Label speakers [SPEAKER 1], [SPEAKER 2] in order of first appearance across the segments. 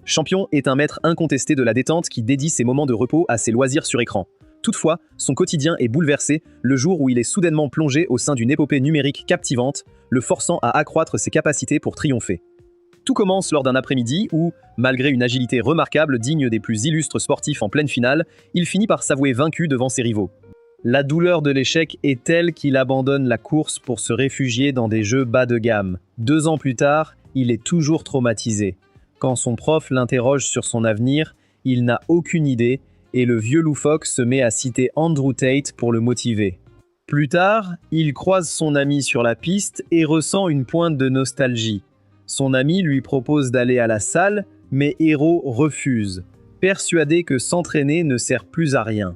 [SPEAKER 1] Champion est un maître incontesté de la détente qui dédie ses moments de repos à ses loisirs sur écran. Toutefois, son quotidien est bouleversé le jour où il est soudainement plongé au sein d'une épopée numérique captivante, le forçant à accroître ses capacités pour triompher. Tout commence lors d'un après-midi où, malgré une agilité remarquable digne des plus illustres sportifs en pleine finale, il finit par s'avouer vaincu devant ses rivaux. La douleur de l'échec est telle qu'il abandonne la course pour se réfugier dans des jeux bas de gamme. 2 ans plus tard, il est toujours traumatisé. Quand son prof l'interroge sur son avenir, il n'a aucune idée et le vieux loufoque se met à citer Andrew Tate pour le motiver. Plus tard, il croise son ami sur la piste et ressent une pointe de nostalgie. Son ami lui propose d'aller à la salle, mais Hero refuse, persuadé que s'entraîner ne sert plus à rien.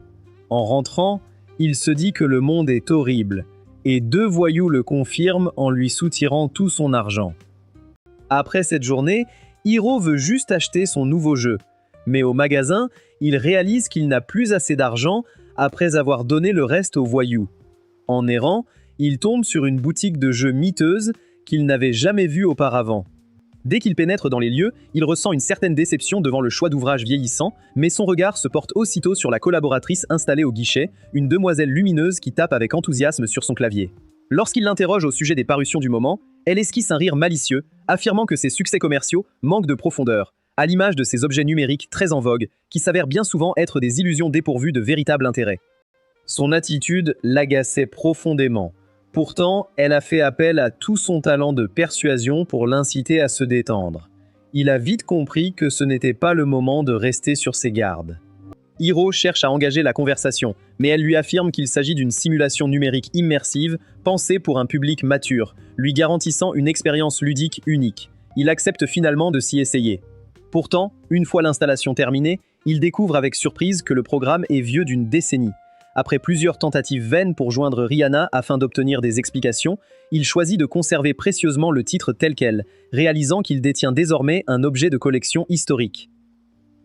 [SPEAKER 1] En rentrant, il se dit que le monde est horrible, et 2 voyous le confirment en lui soutirant tout son argent. Après cette journée, Hero veut juste acheter son nouveau jeu, mais au magasin, il réalise qu'il n'a plus assez d'argent après avoir donné le reste aux voyous. En errant, il tombe sur une boutique de jeux miteuse qu'il n'avait jamais vue auparavant. Dès qu'il pénètre dans les lieux, il ressent une certaine déception devant le choix d'ouvrages vieillissant, mais son regard se porte aussitôt sur la collaboratrice installée au guichet, une demoiselle lumineuse qui tape avec enthousiasme sur son clavier. Lorsqu'il l'interroge au sujet des parutions du moment, elle esquisse un rire malicieux, affirmant que ses succès commerciaux manquent de profondeur, à l'image de ces objets numériques très en vogue, qui s'avèrent bien souvent être des illusions dépourvues de véritable intérêt. Son attitude l'agaçait profondément. Pourtant, elle a fait appel à tout son talent de persuasion pour l'inciter à se détendre. Il a vite compris que ce n'était pas le moment de rester sur ses gardes. Hero cherche à engager la conversation, mais elle lui affirme qu'il s'agit d'une simulation numérique immersive, pensée pour un public mature, lui garantissant une expérience ludique unique. Il accepte finalement de s'y essayer. Pourtant, une fois l'installation terminée, il découvre avec surprise que le programme est vieux d'une décennie. Après plusieurs tentatives vaines pour joindre Rihanna afin d'obtenir des explications, il choisit de conserver précieusement le titre tel quel, réalisant qu'il détient désormais un objet de collection historique.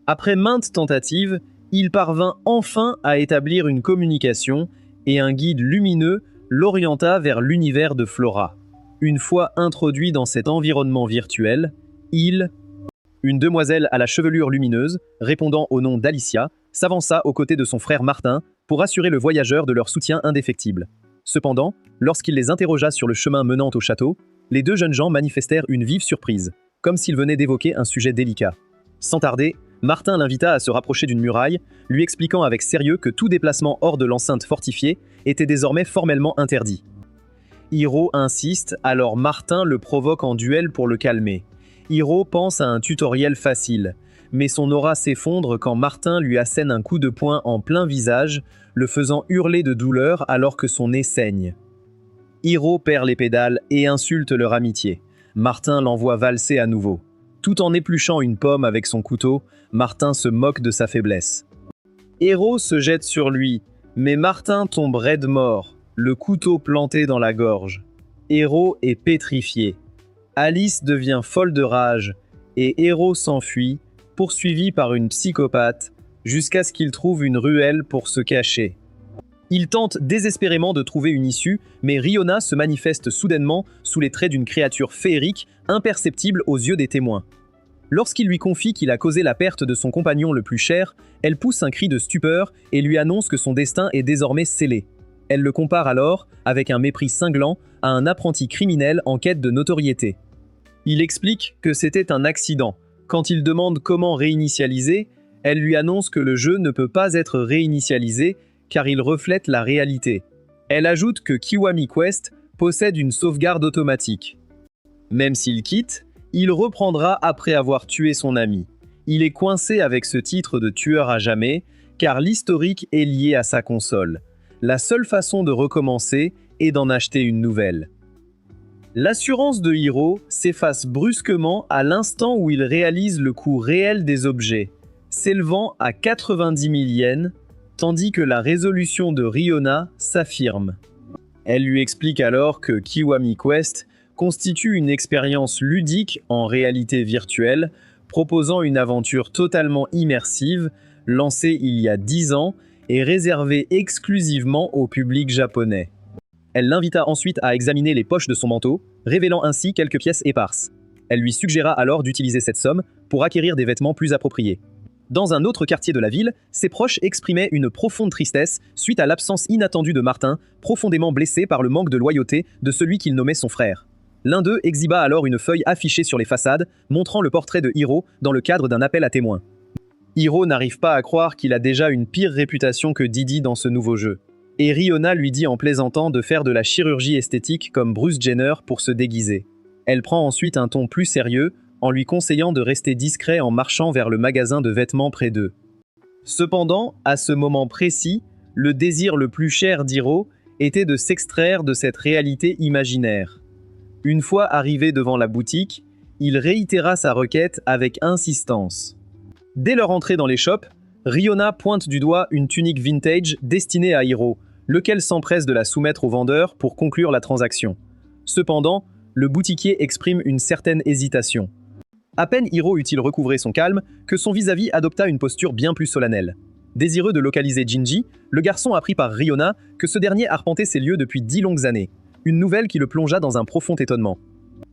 [SPEAKER 1] Après maintes tentatives, il parvint enfin à établir une communication et un guide lumineux l'orienta vers l'univers de Flora. Une fois introduit dans cet environnement virtuel, une demoiselle à la chevelure lumineuse, répondant au nom d'Alicia, s'avança aux côtés de son frère Martin pour assurer le voyageur de leur soutien indéfectible. Cependant, lorsqu'il les interrogea sur le chemin menant au château, les 2 jeunes gens manifestèrent une vive surprise, comme s'ils venaient d'évoquer un sujet délicat. Sans tarder, Martin l'invita à se rapprocher d'une muraille, lui expliquant avec sérieux que tout déplacement hors de l'enceinte fortifiée était désormais formellement interdit. Hero insiste, alors Martin le provoque en duel pour le calmer. Hero pense à un tutoriel facile, mais son aura s'effondre quand Martin lui assène un coup de poing en plein visage, le faisant hurler de douleur alors que son nez saigne. Hero perd les pédales et insulte leur amitié. Martin l'envoie valser à nouveau. Tout en épluchant une pomme avec son couteau, Martin se moque de sa faiblesse. Hero se jette sur lui, mais Martin tombe raide mort, le couteau planté dans la gorge. Hero est pétrifié. Alice devient folle de rage et Hero s'enfuit, poursuivi par une psychopathe, jusqu'à ce qu'il trouve une ruelle pour se cacher. Il tente désespérément de trouver une issue, mais Rihanna se manifeste soudainement sous les traits d'une créature féerique, imperceptible aux yeux des témoins. Lorsqu'il lui confie qu'il a causé la perte de son compagnon le plus cher, elle pousse un cri de stupeur et lui annonce que son destin est désormais scellé. Elle le compare alors, avec un mépris cinglant, à un apprenti criminel en quête de notoriété. Il explique que c'était un accident. Quand il demande comment réinitialiser, elle lui annonce que le jeu ne peut pas être réinitialisé car il reflète la réalité. Elle ajoute que Kiwami Quest possède une sauvegarde automatique. Même s'il quitte, il reprendra après avoir tué son ami. Il est coincé avec ce titre de tueur à jamais car l'historique est lié à sa console. La seule façon de recommencer est d'en acheter une nouvelle. L'assurance de Hero s'efface brusquement à l'instant où il réalise le coût réel des objets, s'élevant à 90 000 yens, tandis que la résolution de Rihanna s'affirme. Elle lui explique alors que Kiwami Quest constitue une expérience ludique en réalité virtuelle, proposant une aventure totalement immersive, lancée il y a 10 ans et réservée exclusivement au public japonais. Elle l'invita ensuite à examiner les poches de son manteau, révélant ainsi quelques pièces éparses. Elle lui suggéra alors d'utiliser cette somme pour acquérir des vêtements plus appropriés. Dans un autre quartier de la ville, ses proches exprimaient une profonde tristesse suite à l'absence inattendue de Martin, profondément blessé par le manque de loyauté de celui qu'il nommait son frère. L'un d'eux exhiba alors une feuille affichée sur les façades, montrant le portrait de Hiro dans le cadre d'un appel à témoins. Hiro n'arrive pas à croire qu'il a déjà une pire réputation que Didi dans ce nouveau jeu. Et Riona lui dit en plaisantant de faire de la chirurgie esthétique comme Bruce Jenner pour se déguiser. Elle prend ensuite un ton plus sérieux, en lui conseillant de rester discret en marchant vers le magasin de vêtements près d'eux. Cependant, à ce moment précis, le désir le plus cher d'Hiro était de s'extraire de cette réalité imaginaire. Une fois arrivé devant la boutique, il réitéra sa requête avec insistance. Dès leur entrée dans les shops, Riona pointe du doigt une tunique vintage destinée à Hiro, lequel s'empresse de la soumettre au vendeur pour conclure la transaction. Cependant, le boutiquier exprime une certaine hésitation. À peine Hiro eut-il recouvré son calme que son vis-à-vis adopta une posture bien plus solennelle. Désireux de localiser Jinji, le garçon apprit par Riona que ce dernier arpentait ces lieux depuis 10 longues années, une nouvelle qui le plongea dans un profond étonnement.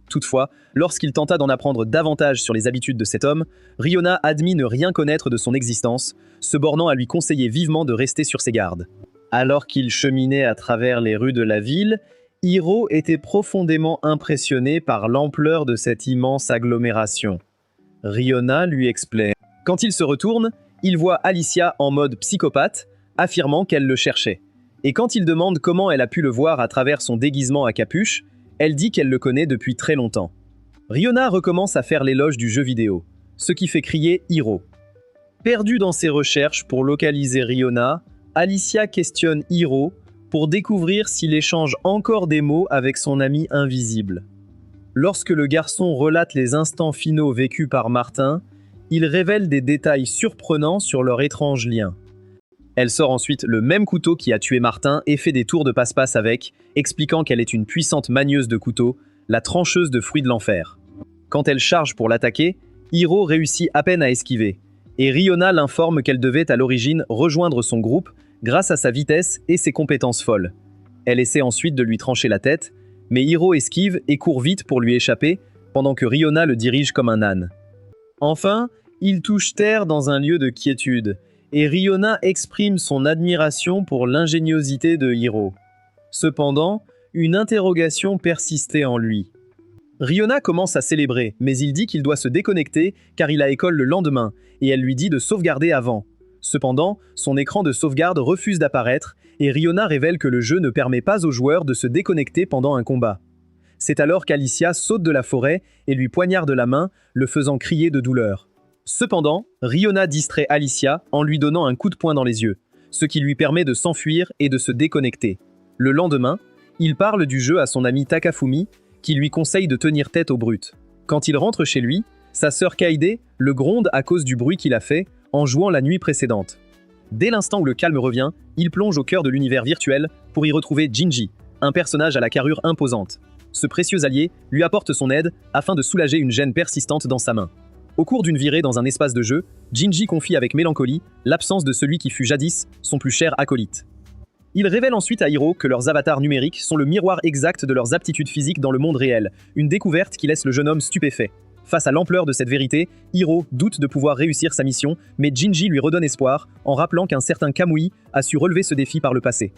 [SPEAKER 1] Toutefois, lorsqu'il tenta d'en apprendre davantage sur les habitudes de cet homme, Riona admit ne rien connaître de son existence, se bornant à lui conseiller vivement de rester sur ses gardes. Alors qu'il cheminait à travers les rues de la ville, Hiro était profondément impressionné par l'ampleur de cette immense agglomération. Riona lui explique. Quand il se retourne, il voit Alicia en mode psychopathe, affirmant qu'elle le cherchait. Et quand il demande comment elle a pu le voir à travers son déguisement à capuche, elle dit qu'elle le connaît depuis très longtemps. Riona recommence à faire l'éloge du jeu vidéo, ce qui fait crier Hiro. Perdue dans ses recherches pour localiser Riona, Alicia questionne Hiro pour découvrir s'il échange encore des mots avec son ami invisible. Lorsque le garçon relate les instants finaux vécus par Martin, il révèle des détails surprenants sur leur étrange lien. Elle sort ensuite le même couteau qui a tué Martin et fait des tours de passe-passe avec, expliquant qu'elle est une puissante manieuse de couteaux, la trancheuse de fruits de l'enfer. Quand elle charge pour l'attaquer, Hiro réussit à peine à esquiver, et Riona l'informe qu'elle devait à l'origine rejoindre son groupe grâce à sa vitesse et ses compétences folles. Elle essaie ensuite de lui trancher la tête, mais Hiro esquive et court vite pour lui échapper, pendant que Riona le dirige comme un âne. Enfin, il touche terre dans un lieu de quiétude, et Riona exprime son admiration pour l'ingéniosité de Hiro. Cependant, une interrogation persistait en lui. Riona commence à célébrer, mais il dit qu'il doit se déconnecter car il a école le lendemain, et elle lui dit de sauvegarder avant. Cependant, son écran de sauvegarde refuse d'apparaître, et Riona révèle que le jeu ne permet pas aux joueurs de se déconnecter pendant un combat. C'est alors qu'Alicia saute de la forêt et lui poignarde la main, le faisant crier de douleur. Cependant, Riona distrait Alicia en lui donnant un coup de poing dans les yeux, ce qui lui permet de s'enfuir et de se déconnecter. Le lendemain, il parle du jeu à son ami Takafumi, qui lui conseille de tenir tête aux brutes. Quand il rentre chez lui, sa sœur Kaide le gronde à cause du bruit qu'il a fait en jouant la nuit précédente. Dès l'instant où le calme revient, il plonge au cœur de l'univers virtuel pour y retrouver Jinji, un personnage à la carrure imposante. Ce précieux allié lui apporte son aide afin de soulager une gêne persistante dans sa main. Au cours d'une virée dans un espace de jeu, Jinji confie avec mélancolie l'absence de celui qui fut jadis son plus cher acolyte. Il révèle ensuite à Hiro que leurs avatars numériques sont le miroir exact de leurs aptitudes physiques dans le monde réel, une découverte qui laisse le jeune homme stupéfait. Face à l'ampleur de cette vérité, Hiro doute de pouvoir réussir sa mission, mais Jinji lui redonne espoir en rappelant qu'un certain Kamui a su relever ce défi par le passé.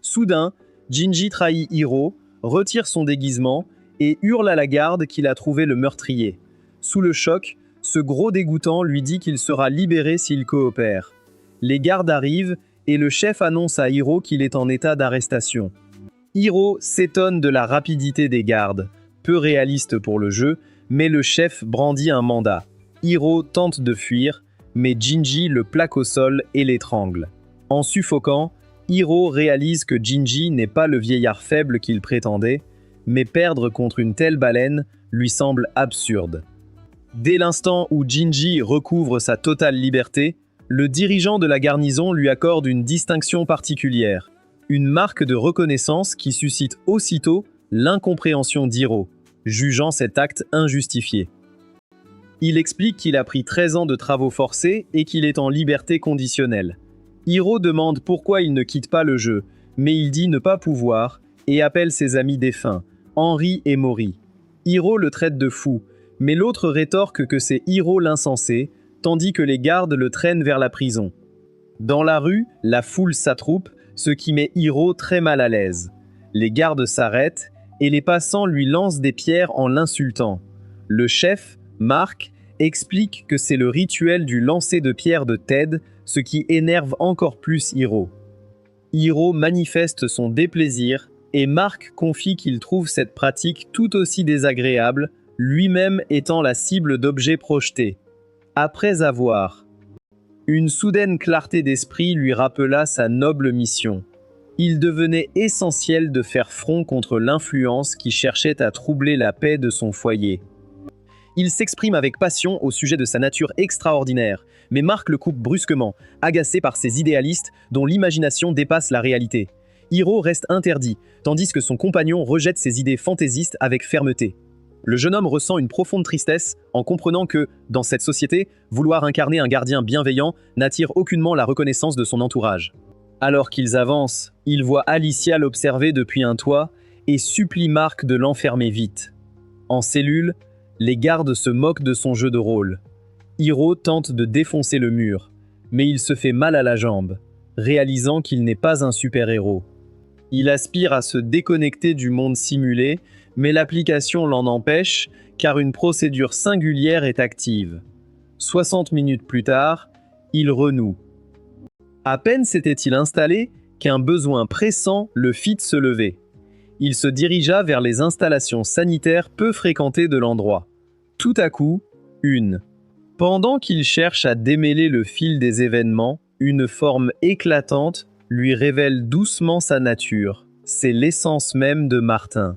[SPEAKER 1] Soudain, Jinji trahit Hiro, retire son déguisement et hurle à la garde qu'il a trouvé le meurtrier. Sous le choc, ce gros dégoûtant lui dit qu'il sera libéré s'il coopère. Les gardes arrivent et le chef annonce à Hiro qu'il est en état d'arrestation. Hiro s'étonne de la rapidité des gardes, peu réaliste pour le jeu, mais le chef brandit un mandat. Hiro tente de fuir, mais Jinji le plaque au sol et l'étrangle. En suffoquant, Hiro réalise que Jinji n'est pas le vieillard faible qu'il prétendait, mais perdre contre une telle baleine lui semble absurde. Dès l'instant où Jinji recouvre sa totale liberté, le dirigeant de la garnison lui accorde une distinction particulière, une marque de reconnaissance qui suscite aussitôt l'incompréhension d'Hiro, jugeant cet acte injustifié. Il explique qu'il a pris 13 ans de travaux forcés et qu'il est en liberté conditionnelle. Hiro demande pourquoi il ne quitte pas le jeu, mais il dit ne pas pouvoir et appelle ses amis défunts, Henry et Mori. Hiro le traite de fou, Mais l'autre rétorque que c'est Hiro l'insensé, tandis que les gardes le traînent vers la prison. Dans la rue, la foule s'attroupe, ce qui met Hiro très mal à l'aise. Les gardes s'arrêtent et les passants lui lancent des pierres en l'insultant. Le chef, Mark, explique que c'est le rituel du lancer de pierres de Ted, ce qui énerve encore plus Hiro. Hiro manifeste son déplaisir et Mark confie qu'il trouve cette pratique tout aussi désagréable, lui-même étant la cible d'objets projetés. Après avoir... Une soudaine clarté d'esprit lui rappela sa noble mission. Il devenait essentiel de faire front contre l'influence qui cherchait à troubler la paix de son foyer. Il s'exprime avec passion au sujet de sa nature extraordinaire, mais Mark le coupe brusquement, agacé par ces idéalistes dont l'imagination dépasse la réalité. Hiro reste interdit, tandis que son compagnon rejette ses idées fantaisistes avec fermeté. Le jeune homme ressent une profonde tristesse en comprenant que, dans cette société, vouloir incarner un gardien bienveillant n'attire aucunement la reconnaissance de son entourage. Alors qu'ils avancent, il voit Alicia l'observer depuis un toit et supplie Mark de l'enfermer vite. En cellule, les gardes se moquent de son jeu de rôle. Hiro tente de défoncer le mur, mais il se fait mal à la jambe, réalisant qu'il n'est pas un super-héros. Il aspire à se déconnecter du monde simulé, mais l'application l'en empêche car une procédure singulière est active. 60 minutes plus tard, il renoue. À peine s'était-il installé qu'un besoin pressant le fit se lever. Il se dirigea vers les installations sanitaires peu fréquentées de l'endroit. Tout à coup, Pendant qu'il cherche à démêler le fil des événements, une forme éclatante lui révèle doucement sa nature. C'est l'essence même de Martin.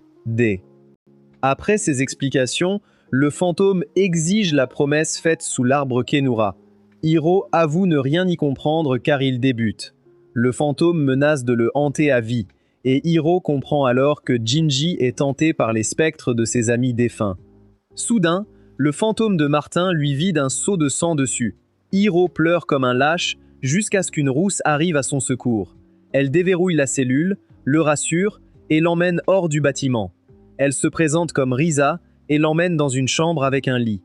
[SPEAKER 1] Après ces explications, le fantôme exige la promesse faite sous l'arbre Kenura. Hiro avoue ne rien y comprendre car il débute. Le fantôme menace de le hanter à vie, et Hiro comprend alors que Jinji est hanté par les spectres de ses amis défunts. Soudain, le fantôme de Martin lui vide un seau de sang dessus. Hiro pleure comme un lâche jusqu'à ce qu'une rousse arrive à son secours. Elle déverrouille la cellule, le rassure et l'emmène hors du bâtiment. Elle se présente comme Risa et l'emmène dans une chambre avec un lit.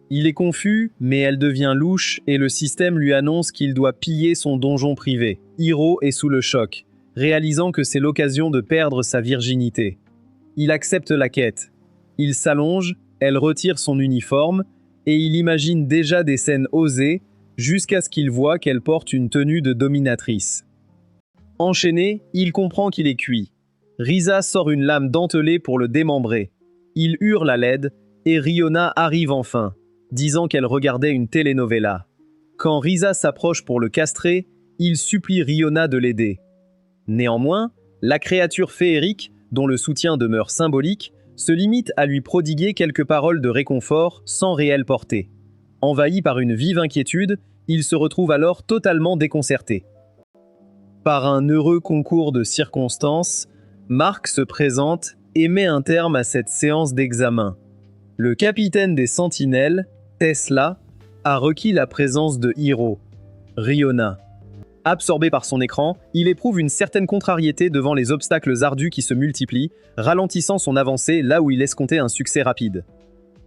[SPEAKER 1] Il est confus, mais elle devient louche et le système lui annonce qu'il doit piller son donjon privé. Hiro est sous le choc, réalisant que c'est l'occasion de perdre sa virginité. Il accepte la quête. Il s'allonge, elle retire son uniforme et il imagine déjà des scènes osées jusqu'à ce qu'il voit qu'elle porte une tenue de dominatrice. Enchaîné, il comprend qu'il est cuit. Risa sort une lame dentelée pour le démembrer. Il hurle à l'aide et Riona arrive enfin, disant qu'elle regardait une telenovela. Quand Risa s'approche pour le castrer, il supplie Riona de l'aider. Néanmoins, la créature féerique, dont le soutien demeure symbolique, se limite à lui prodiguer quelques paroles de réconfort sans réelle portée. Envahi par une vive inquiétude, il se retrouve alors totalement déconcerté. Par un heureux concours de circonstances, Mark se présente et met un terme à cette séance d'examen. Le capitaine des Sentinelles, Tesla, a requis la présence de Hiro, Riona. Absorbé par son écran, il éprouve une certaine contrariété devant les obstacles ardus qui se multiplient, ralentissant son avancée là où il escomptait un succès rapide.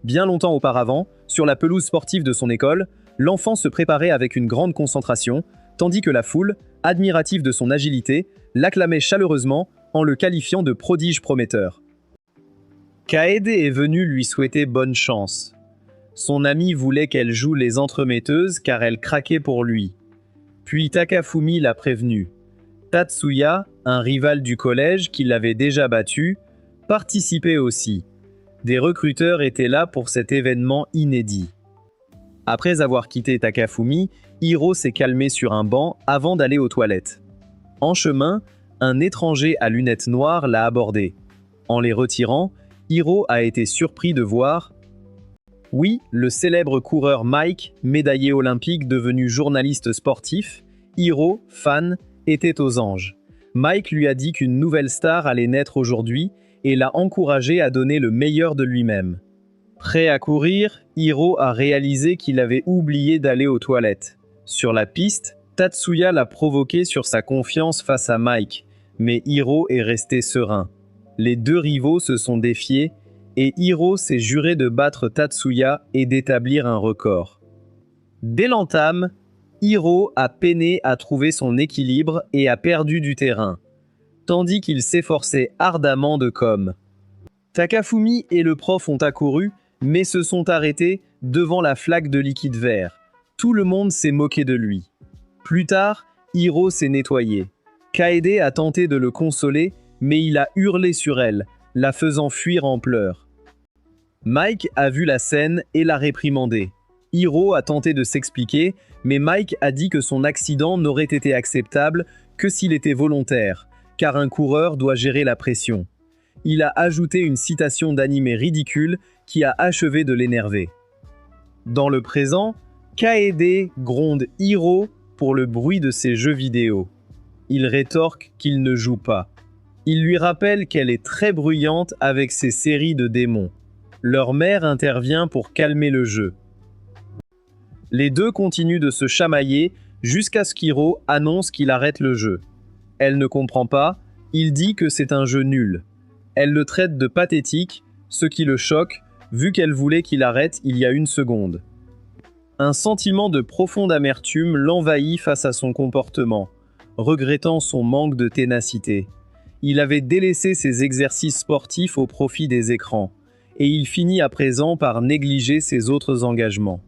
[SPEAKER 1] Bien longtemps auparavant, sur la pelouse sportive de son école, l'enfant se préparait avec une grande concentration, tandis que la foule, admirative de son agilité, l'acclamait chaleureusement en le qualifiant de prodige prometteur. Kaede est venue lui souhaiter bonne chance. Son amie voulait qu'elle joue les entremetteuses car elle craquait pour lui. Puis Takafumi l'a prévenu. Tatsuya, un rival du collège qui l'avait déjà battu, participait aussi. Des recruteurs étaient là pour cet événement inédit. Après avoir quitté Takafumi, Hiro s'est calmé sur un banc avant d'aller aux toilettes. En chemin, un étranger à lunettes noires l'a abordé. En les retirant, Hiro a été surpris de voir... Oui, le célèbre coureur Mike, médaillé olympique devenu journaliste sportif, Hiro, fan, était aux anges. Mike lui a dit qu'une nouvelle star allait naître aujourd'hui et l'a encouragé à donner le meilleur de lui-même. Prêt à courir, Hiro a réalisé qu'il avait oublié d'aller aux toilettes. Sur la piste, Tatsuya l'a provoqué sur sa confiance face à Mike, mais Hiro est resté serein. Les deux rivaux se sont défiés et Hiro s'est juré de battre Tatsuya et d'établir un record. Dès l'entame, Hiro a peiné à trouver son équilibre et a perdu du terrain, tandis qu'il s'efforçait ardemment de com. Takafumi et le prof ont accouru, mais se sont arrêtés devant la flaque de liquide vert. Tout le monde s'est moqué de lui. Plus tard, Hiro s'est nettoyé. Kaede a tenté de le consoler, mais il a hurlé sur elle, la faisant fuir en pleurs. Mike a vu la scène et l'a réprimandé. Hiro a tenté de s'expliquer, mais Mike a dit que son accident n'aurait été acceptable que s'il était volontaire, car un coureur doit gérer la pression. Il a ajouté une citation d'anime ridicule qui a achevé de l'énerver. Dans le présent, Kaede gronde Hiro pour le bruit de ses jeux vidéo. Il rétorque qu'il ne joue pas. Il lui rappelle qu'elle est très bruyante avec ses séries de démons. Leur mère intervient pour calmer le jeu. Les deux continuent de se chamailler jusqu'à ce qu'Hiro annonce qu'il arrête le jeu. Elle ne comprend pas, il dit que c'est un jeu nul. Elle le traite de pathétique, ce qui le choque, vu qu'elle voulait qu'il arrête il y a une seconde. Un sentiment de profonde amertume l'envahit face à son comportement, regrettant son manque de ténacité. Il avait délaissé ses exercices sportifs au profit des écrans, et il finit à présent par négliger ses autres engagements.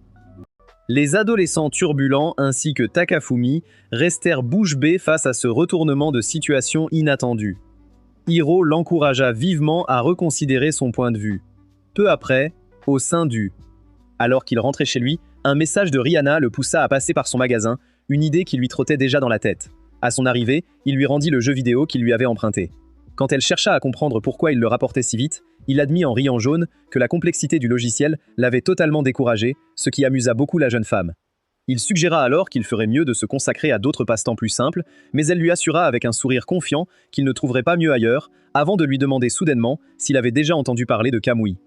[SPEAKER 1] Les adolescents turbulents ainsi que Takafumi restèrent bouche bée face à ce retournement de situation inattendu. Hiro l'encouragea vivement à reconsidérer son point de vue. Peu après, au sein du... Alors qu'il rentrait chez lui, un message de Rihanna le poussa à passer par son magasin, une idée qui lui trottait déjà dans la tête. À son arrivée, il lui rendit le jeu vidéo qu'il lui avait emprunté. Quand elle chercha à comprendre pourquoi il le rapportait si vite, il admit en riant jaune que la complexité du logiciel l'avait totalement découragé, ce qui amusa beaucoup la jeune femme. Il suggéra alors qu'il ferait mieux de se consacrer à d'autres passe-temps plus simples, mais elle lui assura avec un sourire confiant qu'il ne trouverait pas mieux ailleurs, avant de lui demander soudainement s'il avait déjà entendu parler de Kamui.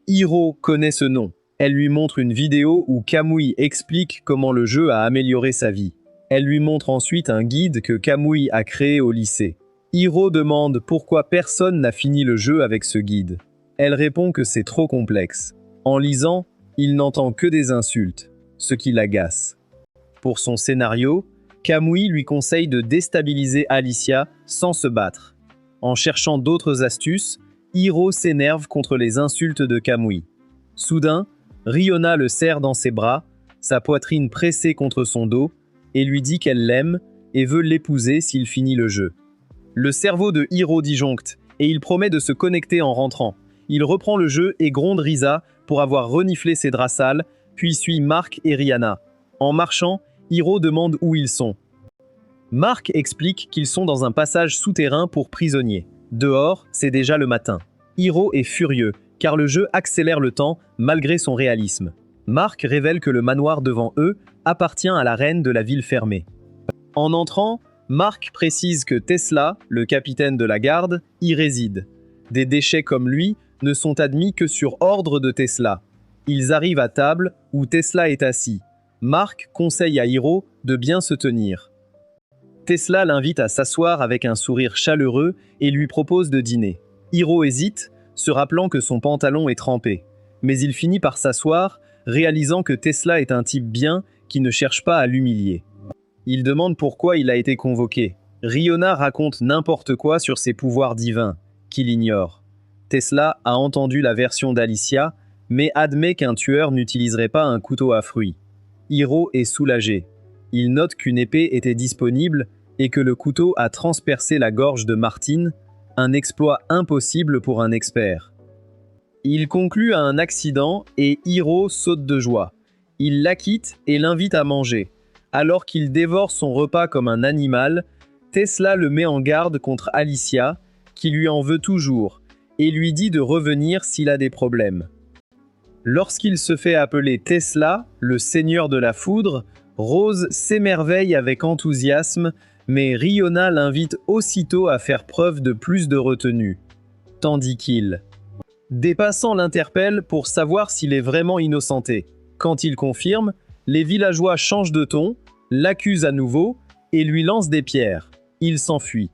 [SPEAKER 1] Hiro connaît ce nom. Elle lui montre une vidéo où Kamui explique comment le jeu a amélioré sa vie. Elle lui montre ensuite un guide que Kamui a créé au lycée. Hiro demande pourquoi personne n'a fini le jeu avec ce guide. Elle répond que c'est trop complexe. En lisant, il n'entend que des insultes, ce qui l'agace. Pour son scénario, Kamui lui conseille de déstabiliser Alicia sans se battre. En cherchant d'autres astuces, Hiro s'énerve contre les insultes de Kamui. Soudain, Riona le serre dans ses bras, sa poitrine pressée contre son dos, et lui dit qu'elle l'aime et veut l'épouser s'il finit le jeu. Le cerveau de Hiro disjoncte, et il promet de se connecter en rentrant. Il reprend le jeu et gronde Risa pour avoir reniflé ses draps sales, puis suit Mark et Rihanna. En marchant, Hiro demande où ils sont. Mark explique qu'ils sont dans un passage souterrain pour prisonniers. Dehors, c'est déjà le matin. Hiro est furieux, car le jeu accélère le temps malgré son réalisme. Mark révèle que le manoir devant eux appartient à la reine de la ville fermée. En entrant, Mark précise que Tesla, le capitaine de la garde, y réside. Des déchets comme lui ne sont admis que sur ordre de Tesla. Ils arrivent à table où Tesla est assis. Mark conseille à Hiro de bien se tenir. Tesla l'invite à s'asseoir avec un sourire chaleureux et lui propose de dîner. Hiro hésite, se rappelant que son pantalon est trempé. Mais il finit par s'asseoir, réalisant que Tesla est un type bien qui ne cherche pas à l'humilier. Il demande pourquoi il a été convoqué. Riona raconte n'importe quoi sur ses pouvoirs divins, qu'il ignore. Tesla a entendu la version d'Alicia, mais admet qu'un tueur n'utiliserait pas un couteau à fruits. Hiro est soulagé. Il note qu'une épée était disponible et que le couteau a transpercé la gorge de Martine, un exploit impossible pour un expert. Il conclut à un accident et Hiro saute de joie. Il la quitte et l'invite à manger. Alors qu'il dévore son repas comme un animal, Tesla le met en garde contre Alicia, qui lui en veut toujours, et lui dit de revenir s'il a des problèmes. Lorsqu'il se fait appeler Tesla, le seigneur de la foudre, Rose s'émerveille avec enthousiasme, mais Riona l'invite aussitôt à faire preuve de plus de retenue, tandis qu'il, dépassant, l'interpelle pour savoir s'il est vraiment innocenté. Quand il confirme, les villageois changent de ton, l'accusent à nouveau et lui lancent des pierres. Il s'enfuit.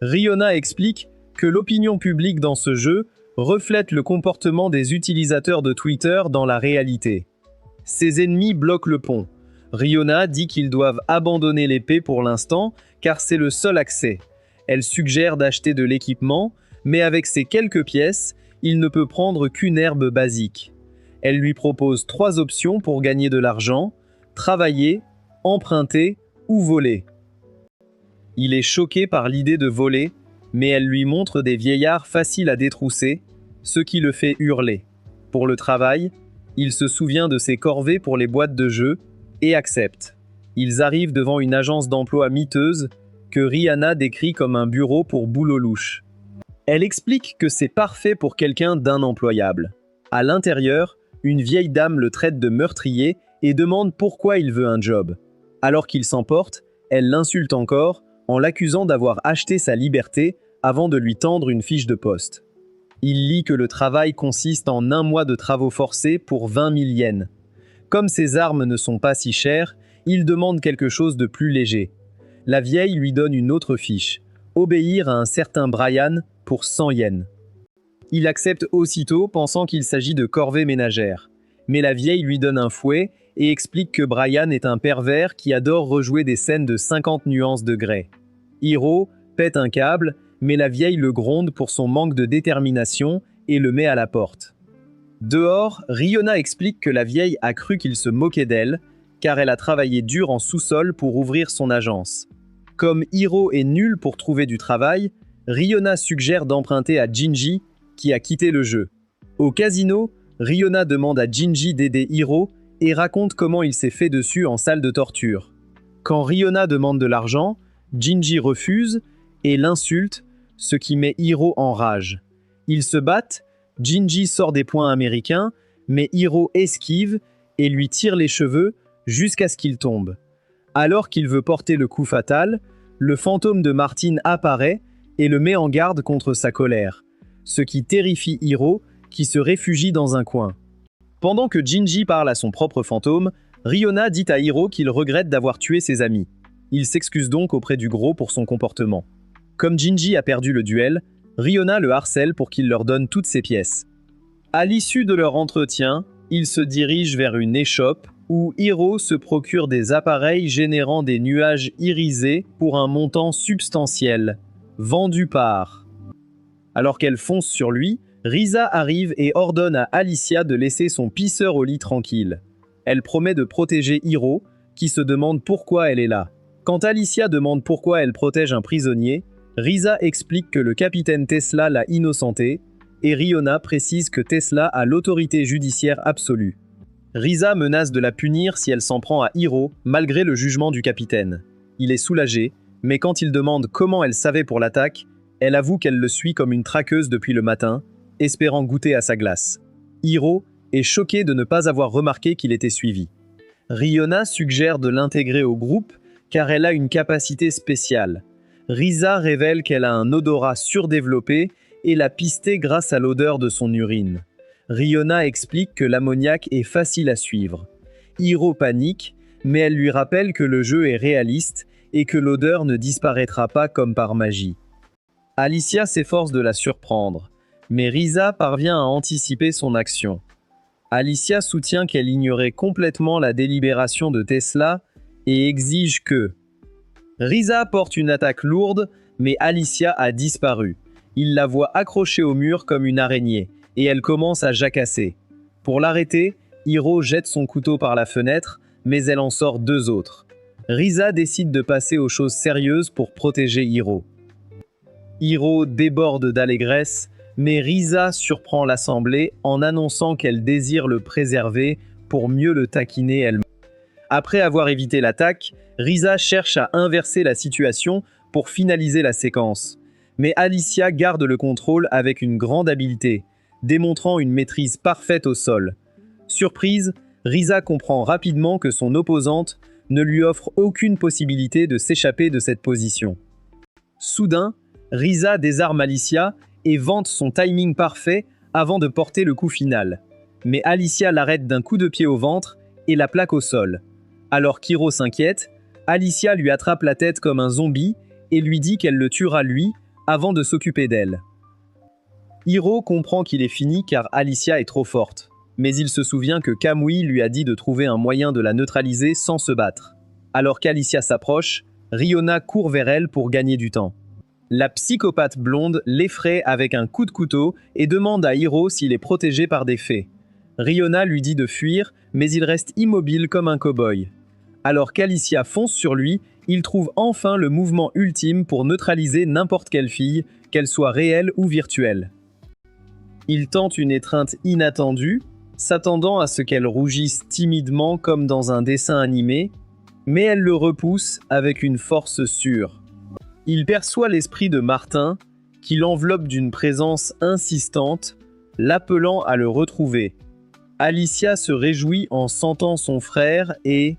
[SPEAKER 1] Riona explique que l'opinion publique dans ce jeu reflète le comportement des utilisateurs de Twitter dans la réalité. Ses ennemis bloquent le pont. Rihanna dit qu'ils doivent abandonner l'épée pour l'instant car c'est le seul accès. Elle suggère d'acheter de l'équipement, mais avec ces quelques pièces, il ne peut prendre qu'une herbe basique. Elle lui propose 3 options pour gagner de l'argent: travailler, emprunter ou voler. Il est choqué par l'idée de voler, mais elle lui montre des vieillards faciles à détrousser, ce qui le fait hurler. Pour le travail, il se souvient de ses corvées pour les boîtes de jeux et accepte. Ils arrivent devant une agence d'emploi miteuse que Rihanna décrit comme un bureau pour boulot louche. Elle explique que c'est parfait pour quelqu'un d'inemployable. À l'intérieur, une vieille dame le traite de meurtrier et demande pourquoi il veut un job. Alors qu'il s'emporte, elle l'insulte encore en l'accusant d'avoir acheté sa liberté avant de lui tendre une fiche de poste. Il lit que le travail consiste en 1 mois de travaux forcés pour 20 000 yens. Comme ses armes ne sont pas si chères, il demande quelque chose de plus léger. La vieille lui donne une autre fiche: obéir à un certain Brian pour 100 yens. Il accepte aussitôt, pensant qu'il s'agit de corvée ménagère. Mais la vieille lui donne un fouet et explique que Brian est un pervers qui adore rejouer des scènes de 50 nuances de grès. Hiro pète un câble, mais la vieille le gronde pour son manque de détermination et le met à la porte. Dehors, Rihanna explique que la vieille a cru qu'il se moquait d'elle, car elle a travaillé dur en sous-sol pour ouvrir son agence. Comme Hiro est nul pour trouver du travail, Rihanna suggère d'emprunter à Jinji, qui a quitté le jeu. Au casino, Rihanna demande à Jinji d'aider Hiro et raconte comment il s'est fait dessus en salle de torture. Quand Rihanna demande de l'argent, Jinji refuse et l'insulte, ce qui met Hiro en rage. Ils se battent, Jinji sort des poings américains, mais Hiro esquive et lui tire les cheveux jusqu'à ce qu'il tombe. Alors qu'il veut porter le coup fatal, le fantôme de Martin apparaît et le met en garde contre sa colère, ce qui terrifie Hiro, qui se réfugie dans un coin. Pendant que Jinji parle à son propre fantôme, Rihanna dit à Hiro qu'il regrette d'avoir tué ses amis. Il s'excuse donc auprès du gros pour son comportement. Comme Jinji a perdu le duel, Rihanna le harcèle pour qu'il leur donne toutes ses pièces. À l'issue de leur entretien, ils se dirigent vers une échoppe où Hiro se procure des appareils générant des nuages irisés pour un montant substantiel, vendu par. Alors qu'elle fonce sur lui, Risa arrive et ordonne à Alicia de laisser son pisseur au lit tranquille. Elle promet de protéger Hiro, qui se demande pourquoi elle est là. Quand Alicia demande pourquoi elle protège un prisonnier, Risa explique que le capitaine Tesla l'a innocenté, et Rihanna précise que Tesla a l'autorité judiciaire absolue. Risa menace de la punir si elle s'en prend à Hiro, malgré le jugement du capitaine. Il est soulagé, mais quand il demande comment elle savait pour l'attaque, elle avoue qu'elle le suit comme une traqueuse depuis le matin, espérant goûter à sa glace. Hiro est choqué de ne pas avoir remarqué qu'il était suivi. Rihanna suggère de l'intégrer au groupe car elle a une capacité spéciale. Risa révèle qu'elle a un odorat surdéveloppé et l'a pisté grâce à l'odeur de son urine. Rihanna explique que l'ammoniac est facile à suivre. Hiro panique, mais elle lui rappelle que le jeu est réaliste et que l'odeur ne disparaîtra pas comme par magie. Alicia s'efforce de la surprendre, mais Risa parvient à anticiper son action. Alicia soutient qu'elle ignorait complètement la délibération de Tesla et exige que... Risa porte une attaque lourde, mais Alicia a disparu. Il la voit accrochée au mur comme une araignée, et elle commence à jacasser. Pour l'arrêter, Hiro jette son couteau par la fenêtre, mais elle en sort 2 autres. Risa décide de passer aux choses sérieuses pour protéger Hiro. Hiro déborde d'allégresse, mais Risa surprend l'assemblée en annonçant qu'elle désire le préserver pour mieux le taquiner elle-même. Après avoir évité l'attaque, Risa cherche à inverser la situation pour finaliser la séquence. Mais Alicia garde le contrôle avec une grande habileté, démontrant une maîtrise parfaite au sol. Surprise, Risa comprend rapidement que son opposante ne lui offre aucune possibilité de s'échapper de cette position. Soudain, Risa désarme Alicia et vante son timing parfait avant de porter le coup final. Mais Alicia l'arrête d'un coup de pied au ventre et la plaque au sol. Alors qu'Hiro s'inquiète, Alicia lui attrape la tête comme un zombie et lui dit qu'elle le tuera lui avant de s'occuper d'elle. Hiro comprend qu'il est fini car Alicia est trop forte. Mais il se souvient que Kamui lui a dit de trouver un moyen de la neutraliser sans se battre. Alors qu'Alicia s'approche, Riona court vers elle pour gagner du temps. La psychopathe blonde l'effraie avec un coup de couteau et demande à Hiro s'il est protégé par des fées. Riona lui dit de fuir, mais il reste immobile comme un cow-boy. Alors qu'Alicia fonce sur lui, il trouve enfin le mouvement ultime pour neutraliser n'importe quelle fille, qu'elle soit réelle ou virtuelle. Il tente une étreinte inattendue, s'attendant à ce qu'elle rougisse timidement comme dans un dessin animé, mais elle le repousse avec une force sûre. Il perçoit l'esprit de Martin, qui l'enveloppe d'une présence insistante, l'appelant à le retrouver. Alicia se réjouit en sentant son frère et,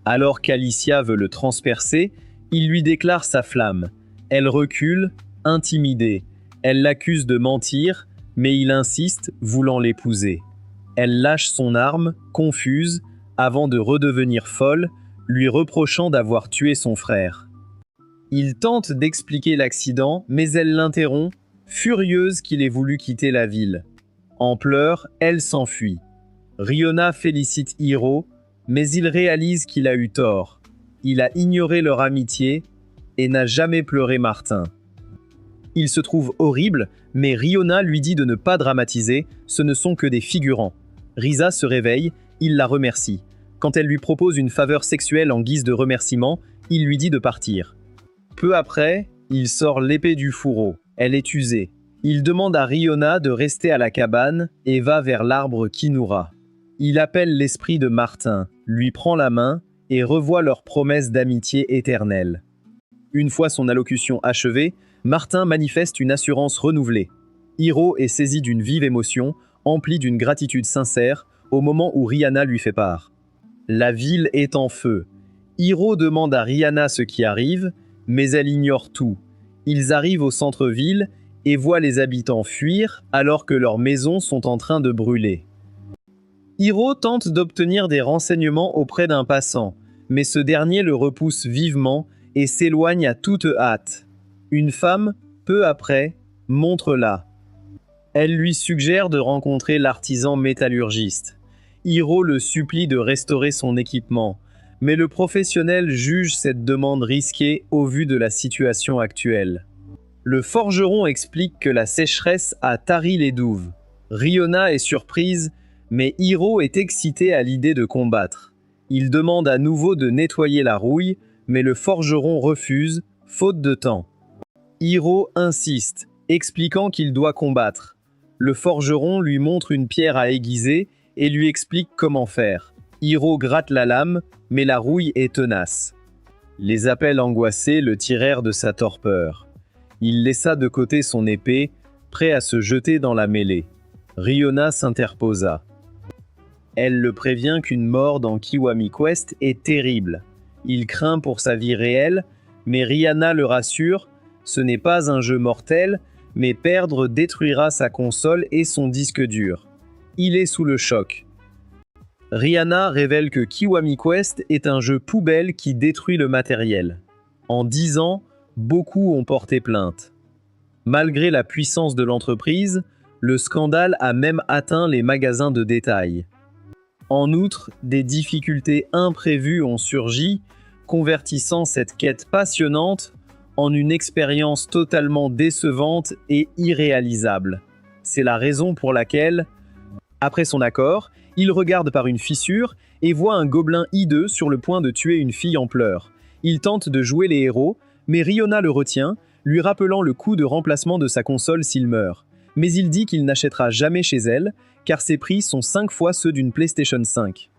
[SPEAKER 1] alors qu'Alicia veut le transpercer, il lui déclare sa flamme. Elle recule, intimidée. Elle l'accuse de mentir, mais il insiste, voulant l'épouser. Elle lâche son arme, confuse, avant de redevenir folle, lui reprochant d'avoir tué son frère. Il tente d'expliquer l'accident, mais elle l'interrompt, furieuse qu'il ait voulu quitter la ville. En pleurs, elle s'enfuit. Riona félicite Hiro, mais il réalise qu'il a eu tort. Il a ignoré leur amitié et n'a jamais pleuré Martin. Il se trouve horrible, mais Riona lui dit de ne pas dramatiser, ce ne sont que des figurants. Risa se réveille, il la remercie. Quand elle lui propose une faveur sexuelle en guise de remerciement, il lui dit de partir. Peu après, il sort l'épée du fourreau. Elle est usée. Il demande à Riona de rester à la cabane et va vers l'arbre Kinura. Il appelle l'esprit de Martin, lui prend la main et revoit leur promesse d'amitié éternelle. Une fois son allocution achevée, Martin manifeste une assurance renouvelée. Hiro est saisi d'une vive émotion, empli d'une gratitude sincère, au moment où Rihanna lui fait part. La ville est en feu. Hiro demande à Rihanna ce qui arrive, mais elle ignore tout. Ils arrivent au centre-ville et voient les habitants fuir alors que leurs maisons sont en train de brûler. Hiro tente d'obtenir des renseignements auprès d'un passant, mais ce dernier le repousse vivement et s'éloigne à toute hâte. Une femme, peu après, montre là. Elle lui suggère de rencontrer l'artisan métallurgiste. Hiro le supplie de restaurer son équipement, mais le professionnel juge cette demande risquée au vu de la situation actuelle. Le forgeron explique que la sécheresse a tari les douves. Riona est surprise, mais Hiro est excité à l'idée de combattre. Il demande à nouveau de nettoyer la rouille, mais le forgeron refuse, faute de temps. Hiro insiste, expliquant qu'il doit combattre. Le forgeron lui montre une pierre à aiguiser et lui explique comment faire. Hiro gratte la lame, mais la rouille est tenace. Les appels angoissés le tirèrent de sa torpeur. Il laissa de côté son épée, prêt à se jeter dans la mêlée. Riona s'interposa. Elle le prévient qu'une mort dans Kiwami Quest est terrible. Il craint pour sa vie réelle, mais Rihanna le rassure, ce n'est pas un jeu mortel, mais perdre détruira sa console et son disque dur. Il est sous le choc. Rihanna révèle que Kiwami Quest est un jeu poubelle qui détruit le matériel. En 10 ans, beaucoup ont porté plainte. Malgré la puissance de l'entreprise, le scandale a même atteint les magasins de détail. En outre, des difficultés imprévues ont surgi, convertissant cette quête passionnante en une expérience totalement décevante et irréalisable. C'est la raison pour laquelle, après son accord, il regarde par une fissure et voit un gobelin hideux sur le point de tuer une fille en pleurs. Il tente de jouer les héros, mais Riona le retient, lui rappelant le coût de remplacement de sa console s'il meurt. Mais il dit qu'il n'achètera jamais chez elle, car ses prix sont 5 fois ceux d'une PlayStation 5.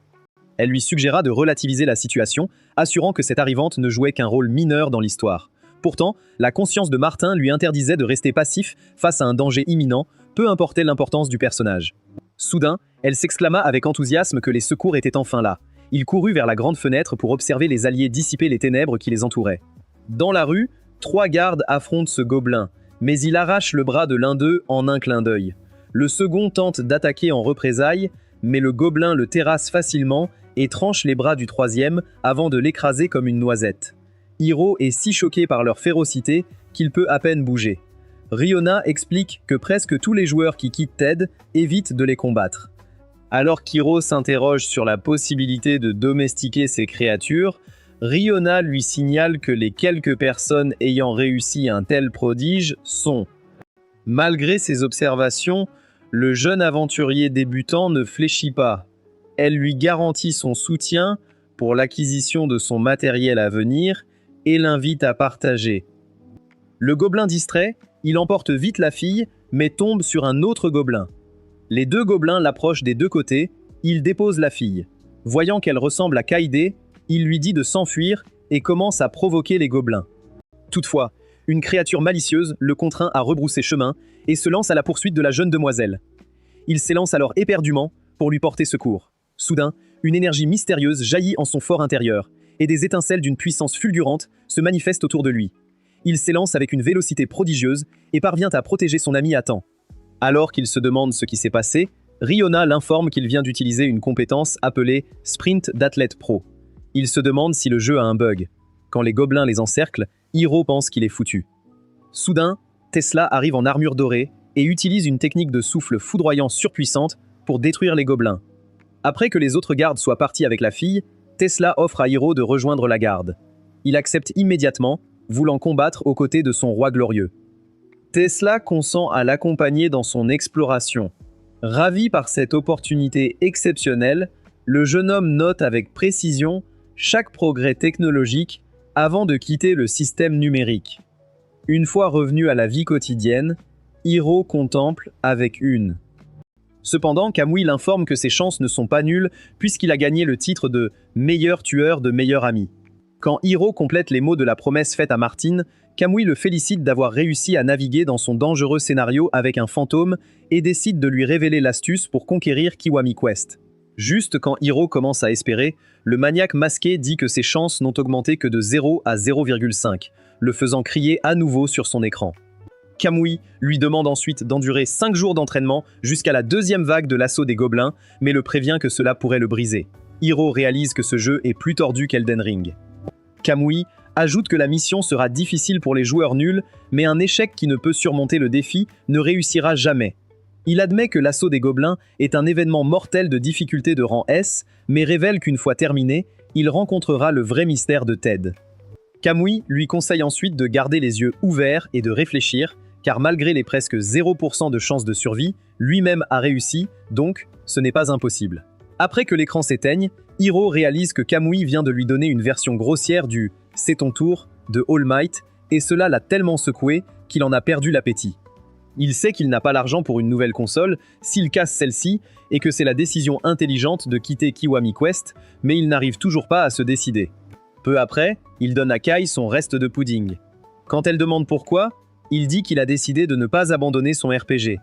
[SPEAKER 1] Elle lui suggéra de relativiser la situation, assurant que cette arrivante ne jouait qu'un rôle mineur dans l'histoire. Pourtant, la conscience de Martin lui interdisait de rester passif face à un danger imminent, peu importait l'importance du personnage. Soudain, elle s'exclama avec enthousiasme que les secours étaient enfin là. Il courut vers la grande fenêtre pour observer les alliés dissiper les ténèbres qui les entouraient. Dans la rue, 3 gardes affrontent ce gobelin, mais il arrache le bras de l'un d'eux en un clin d'œil. Le second tente d'attaquer en représailles, mais le gobelin le terrasse facilement et tranche les bras du troisième avant de l'écraser comme une noisette. Hiro est si choqué par leur férocité qu'il peut à peine bouger. Riona explique que presque tous les joueurs qui quittent Ted évitent de les combattre. Alors qu'Hiro s'interroge sur la possibilité de domestiquer ces créatures, Riona lui signale que les quelques personnes ayant réussi un tel prodige sont. Malgré ses observations, le jeune aventurier débutant ne fléchit pas. Elle lui garantit son soutien pour l'acquisition de son matériel à venir et l'invite à partager. Le gobelin distrait, il emporte vite la fille, mais tombe sur un autre gobelin. Les deux gobelins l'approchent des deux côtés, il dépose la fille. Voyant qu'elle ressemble à Kaide, il lui dit de s'enfuir et commence à provoquer les gobelins. Toutefois, une créature malicieuse le contraint à rebrousser chemin et se lance à la poursuite de la jeune demoiselle. Il s'élance alors éperdument pour lui porter secours. Soudain, une énergie mystérieuse jaillit en son fort intérieur, et des étincelles d'une puissance fulgurante se manifestent autour de lui. Il s'élance avec une vélocité prodigieuse et parvient à protéger son ami à temps. Alors qu'il se demande ce qui s'est passé, Riona l'informe qu'il vient d'utiliser une compétence appelée Sprint d'Athlète Pro. Il se demande si le jeu a un bug. Quand les gobelins les encerclent, Hiro pense qu'il est foutu. Soudain, Tesla arrive en armure dorée et utilise une technique de souffle foudroyant surpuissante pour détruire les gobelins. Après que les autres gardes soient partis avec la fille, Tesla offre à Hiro de rejoindre la garde. Il accepte immédiatement, voulant combattre aux côtés de son roi glorieux. Tesla consent à l'accompagner dans son exploration. Ravi par cette opportunité exceptionnelle, le jeune homme note avec précision chaque progrès technologique avant de quitter le système numérique. Une fois revenu à la vie quotidienne, Hiro contemple avec une. Cependant, Kamui l'informe que ses chances ne sont pas nulles puisqu'il a gagné le titre de « meilleur tueur de meilleur ami ». Quand Hiro complète les mots de la promesse faite à Martine, Kamui le félicite d'avoir réussi à naviguer dans son dangereux scénario avec un fantôme et décide de lui révéler l'astuce pour conquérir Kiwami Quest. Juste quand Hiro commence à espérer, le maniaque masqué dit que ses chances n'ont augmenté que de 0 à 0,5, le faisant crier à nouveau sur son écran. Kamui lui demande ensuite d'endurer 5 jours d'entraînement jusqu'à la deuxième vague de l'assaut des gobelins, mais le prévient que cela pourrait le briser. Hiro réalise que ce jeu est plus tordu qu'Elden Ring. Kamui ajoute que la mission sera difficile pour les joueurs nuls, mais un échec qui ne peut surmonter le défi ne réussira jamais. Il admet que l'assaut des gobelins est un événement mortel de difficulté de rang S, mais révèle qu'une fois terminé, il rencontrera le vrai mystère de Ted. Kamui lui conseille ensuite de garder les yeux ouverts et de réfléchir, car malgré les presque 0% de chances de survie, lui-même a réussi, donc ce n'est pas impossible. Après que l'écran s'éteigne, Hiro réalise que Kamui vient de lui donner une version grossière du « c'est ton tour » de All Might, et cela l'a tellement secoué qu'il en a perdu l'appétit. Il sait qu'il n'a pas l'argent pour une nouvelle console s'il casse celle-ci et que c'est la décision intelligente de quitter Kiwami Quest, mais il n'arrive toujours pas à se décider. Peu après, il donne à Kai son reste de pudding. Quand elle demande pourquoi, il dit qu'il a décidé de ne pas abandonner son RPG.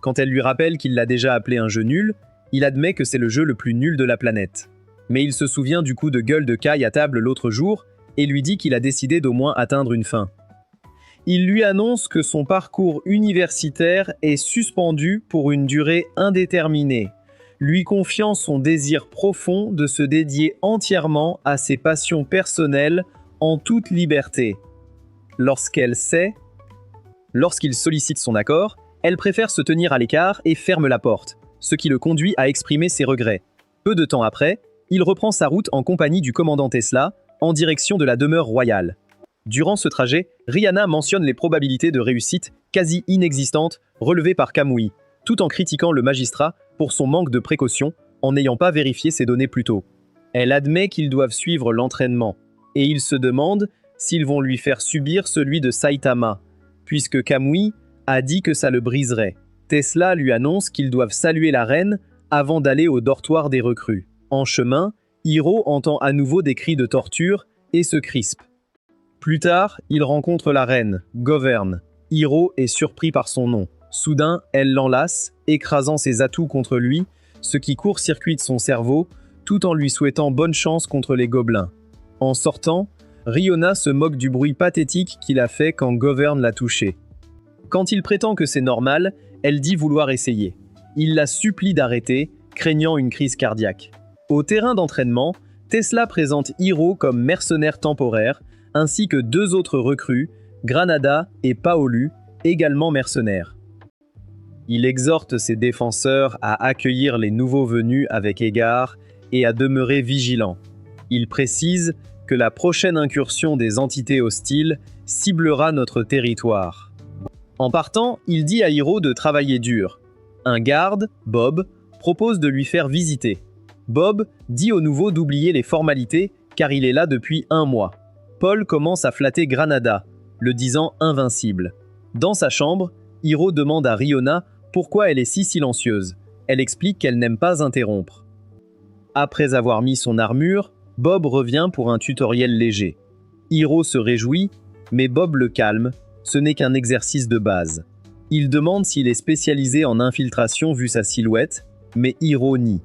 [SPEAKER 1] Quand elle lui rappelle qu'il l'a déjà appelé un jeu nul, il admet que c'est le jeu le plus nul de la planète. Mais il se souvient du coup de gueule de Kai à table l'autre jour et lui dit qu'il a décidé d'au moins atteindre une fin. Il lui annonce que son parcours universitaire est suspendu pour une durée indéterminée, lui confiant son désir profond de se dédier entièrement à ses passions personnelles en toute liberté. Lorsqu'il sollicite son accord, elle préfère se tenir à l'écart et ferme la porte, ce qui le conduit à exprimer ses regrets. Peu de temps après, il reprend sa route en compagnie du commandant Tesla, en direction de la demeure royale. Durant ce trajet, Rihanna mentionne les probabilités de réussite quasi inexistantes relevées par Kamui, tout en critiquant le magistrat pour son manque de précaution en n'ayant pas vérifié ses données plus tôt. Elle admet qu'ils doivent suivre l'entraînement, et il se demande s'ils vont lui faire subir celui de Saitama, puisque Kamui a dit que ça le briserait. Tesla lui annonce qu'ils doivent saluer la reine avant d'aller au dortoir des recrues. En chemin, Hiro entend à nouveau des cris de torture et se crispe. Plus tard, il rencontre la reine, Govern. Hiro est surpris par son nom. Soudain, elle l'enlace, écrasant ses atouts contre lui, ce qui court-circuite son cerveau, tout en lui souhaitant bonne chance contre les gobelins. En sortant, Riona se moque du bruit pathétique qu'il a fait quand Govern l'a touché. Quand il prétend que c'est normal, elle dit vouloir essayer. Il la supplie d'arrêter, craignant une crise cardiaque. Au terrain d'entraînement, Tesla présente Hiro comme mercenaire temporaire, ainsi que 2 autres recrues, Granada et Paolu, également mercenaire. Il exhorte ses défenseurs à accueillir les nouveaux venus avec égard et à demeurer vigilants. Il précise que la prochaine incursion des entités hostiles ciblera notre territoire. En partant, il dit à Hiro de travailler dur. Un garde, Bob, propose de lui faire visiter. Bob dit au nouveau d'oublier les formalités car il est là depuis 1 mois. Paul commence à flatter Granada, le disant invincible. Dans sa chambre, Hiro demande à Riona pourquoi elle est si silencieuse. Elle explique qu'elle n'aime pas interrompre. Après avoir mis son armure, Bob revient pour un tutoriel léger. Hiro se réjouit, mais Bob le calme, ce n'est qu'un exercice de base. Il demande s'il est spécialisé en infiltration vu sa silhouette, mais Hiro nie.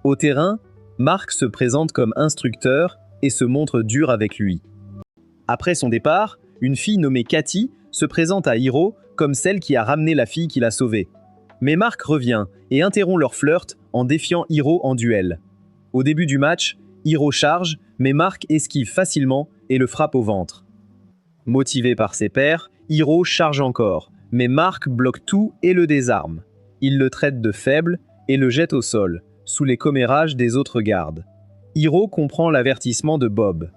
[SPEAKER 1] Au terrain, Mark se présente comme instructeur et se montre dur avec lui. Après son départ, une fille nommée Cathy se présente à Hiro comme celle qui a ramené la fille qu'il a sauvée. Mais Mark revient et interrompt leur flirt en défiant Hiro en duel. Au début du match, Hiro charge, mais Mark esquive facilement et le frappe au ventre. Motivé par ses pairs, Hiro charge encore, mais Mark bloque tout et le désarme. Il le traite de faible et le jette au sol, sous les commérages des autres gardes. Hiro comprend l'avertissement de Bob.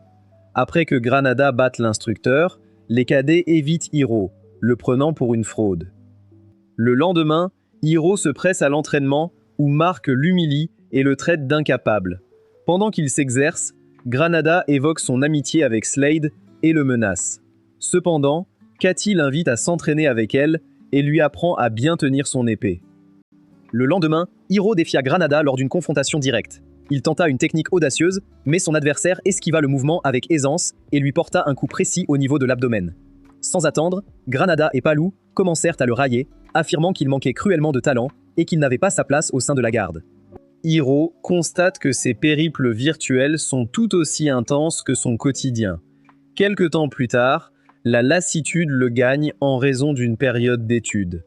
[SPEAKER 1] Après que Granada batte l'instructeur, les cadets évitent Hiro, le prenant pour une fraude. Le lendemain, Hiro se presse à l'entraînement où Mark l'humilie et le traite d'incapable. Pendant qu'il s'exerce, Granada évoque son amitié avec Slade et le menace. Cependant, Cathy l'invite à s'entraîner avec elle et lui apprend à bien tenir son épée. Le lendemain, Hiro défia Granada lors d'une confrontation directe. Il tenta une technique audacieuse, mais son adversaire esquiva le mouvement avec aisance et lui porta un coup précis au niveau de l'abdomen. Sans attendre, Granada et Palou commencèrent à le railler, affirmant qu'il manquait cruellement de talent et qu'il n'avait pas sa place au sein de la garde. Hiro constate que ses périples virtuels sont tout aussi intenses que son quotidien. Quelque temps plus tard, la lassitude le gagne en raison d'une période d'études.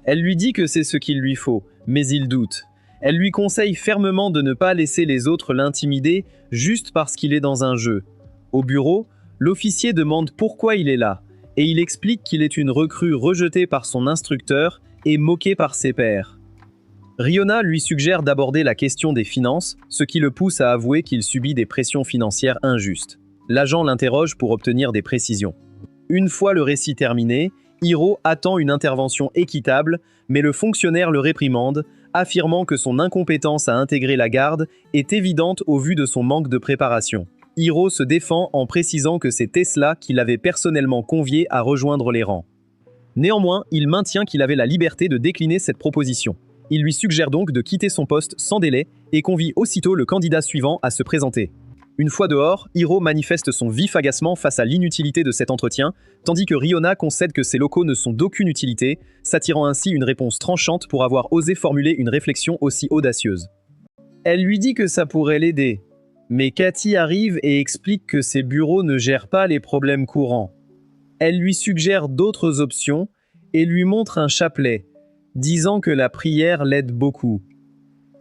[SPEAKER 1] Elle lui dit que c'est ce qu'il lui faut, mais il doute. Elle lui conseille fermement de ne pas laisser les autres l'intimider juste parce qu'il est dans un jeu. Au bureau, l'officier demande pourquoi il est là, et il explique qu'il est une recrue rejetée par son instructeur et moquée par ses pairs. Riona lui suggère d'aborder la question des finances, ce qui le pousse à avouer qu'il subit des pressions financières injustes. L'agent l'interroge pour obtenir des précisions. Une fois le récit terminé, Hiro attend une intervention équitable, mais le fonctionnaire le réprimande, affirmant que son incompétence à intégrer la garde est évidente au vu de son manque de préparation. Hiro se défend en précisant que c'est Tesla qui l'avait personnellement convié à rejoindre les rangs. Néanmoins, il maintient qu'il avait la liberté de décliner cette proposition. Il lui suggère donc de quitter son poste sans délai et convie aussitôt le candidat suivant à se présenter. Une fois dehors, Hiro manifeste son vif agacement face à l'inutilité de cet entretien, tandis que Riona concède que ces locaux ne sont d'aucune utilité, s'attirant ainsi une réponse tranchante pour avoir osé formuler une réflexion aussi audacieuse. Elle lui dit que ça pourrait l'aider, mais Cathy arrive et explique que ces bureaux ne gèrent pas les problèmes courants. Elle lui suggère d'autres options et lui montre un chapelet, disant que la prière l'aide beaucoup.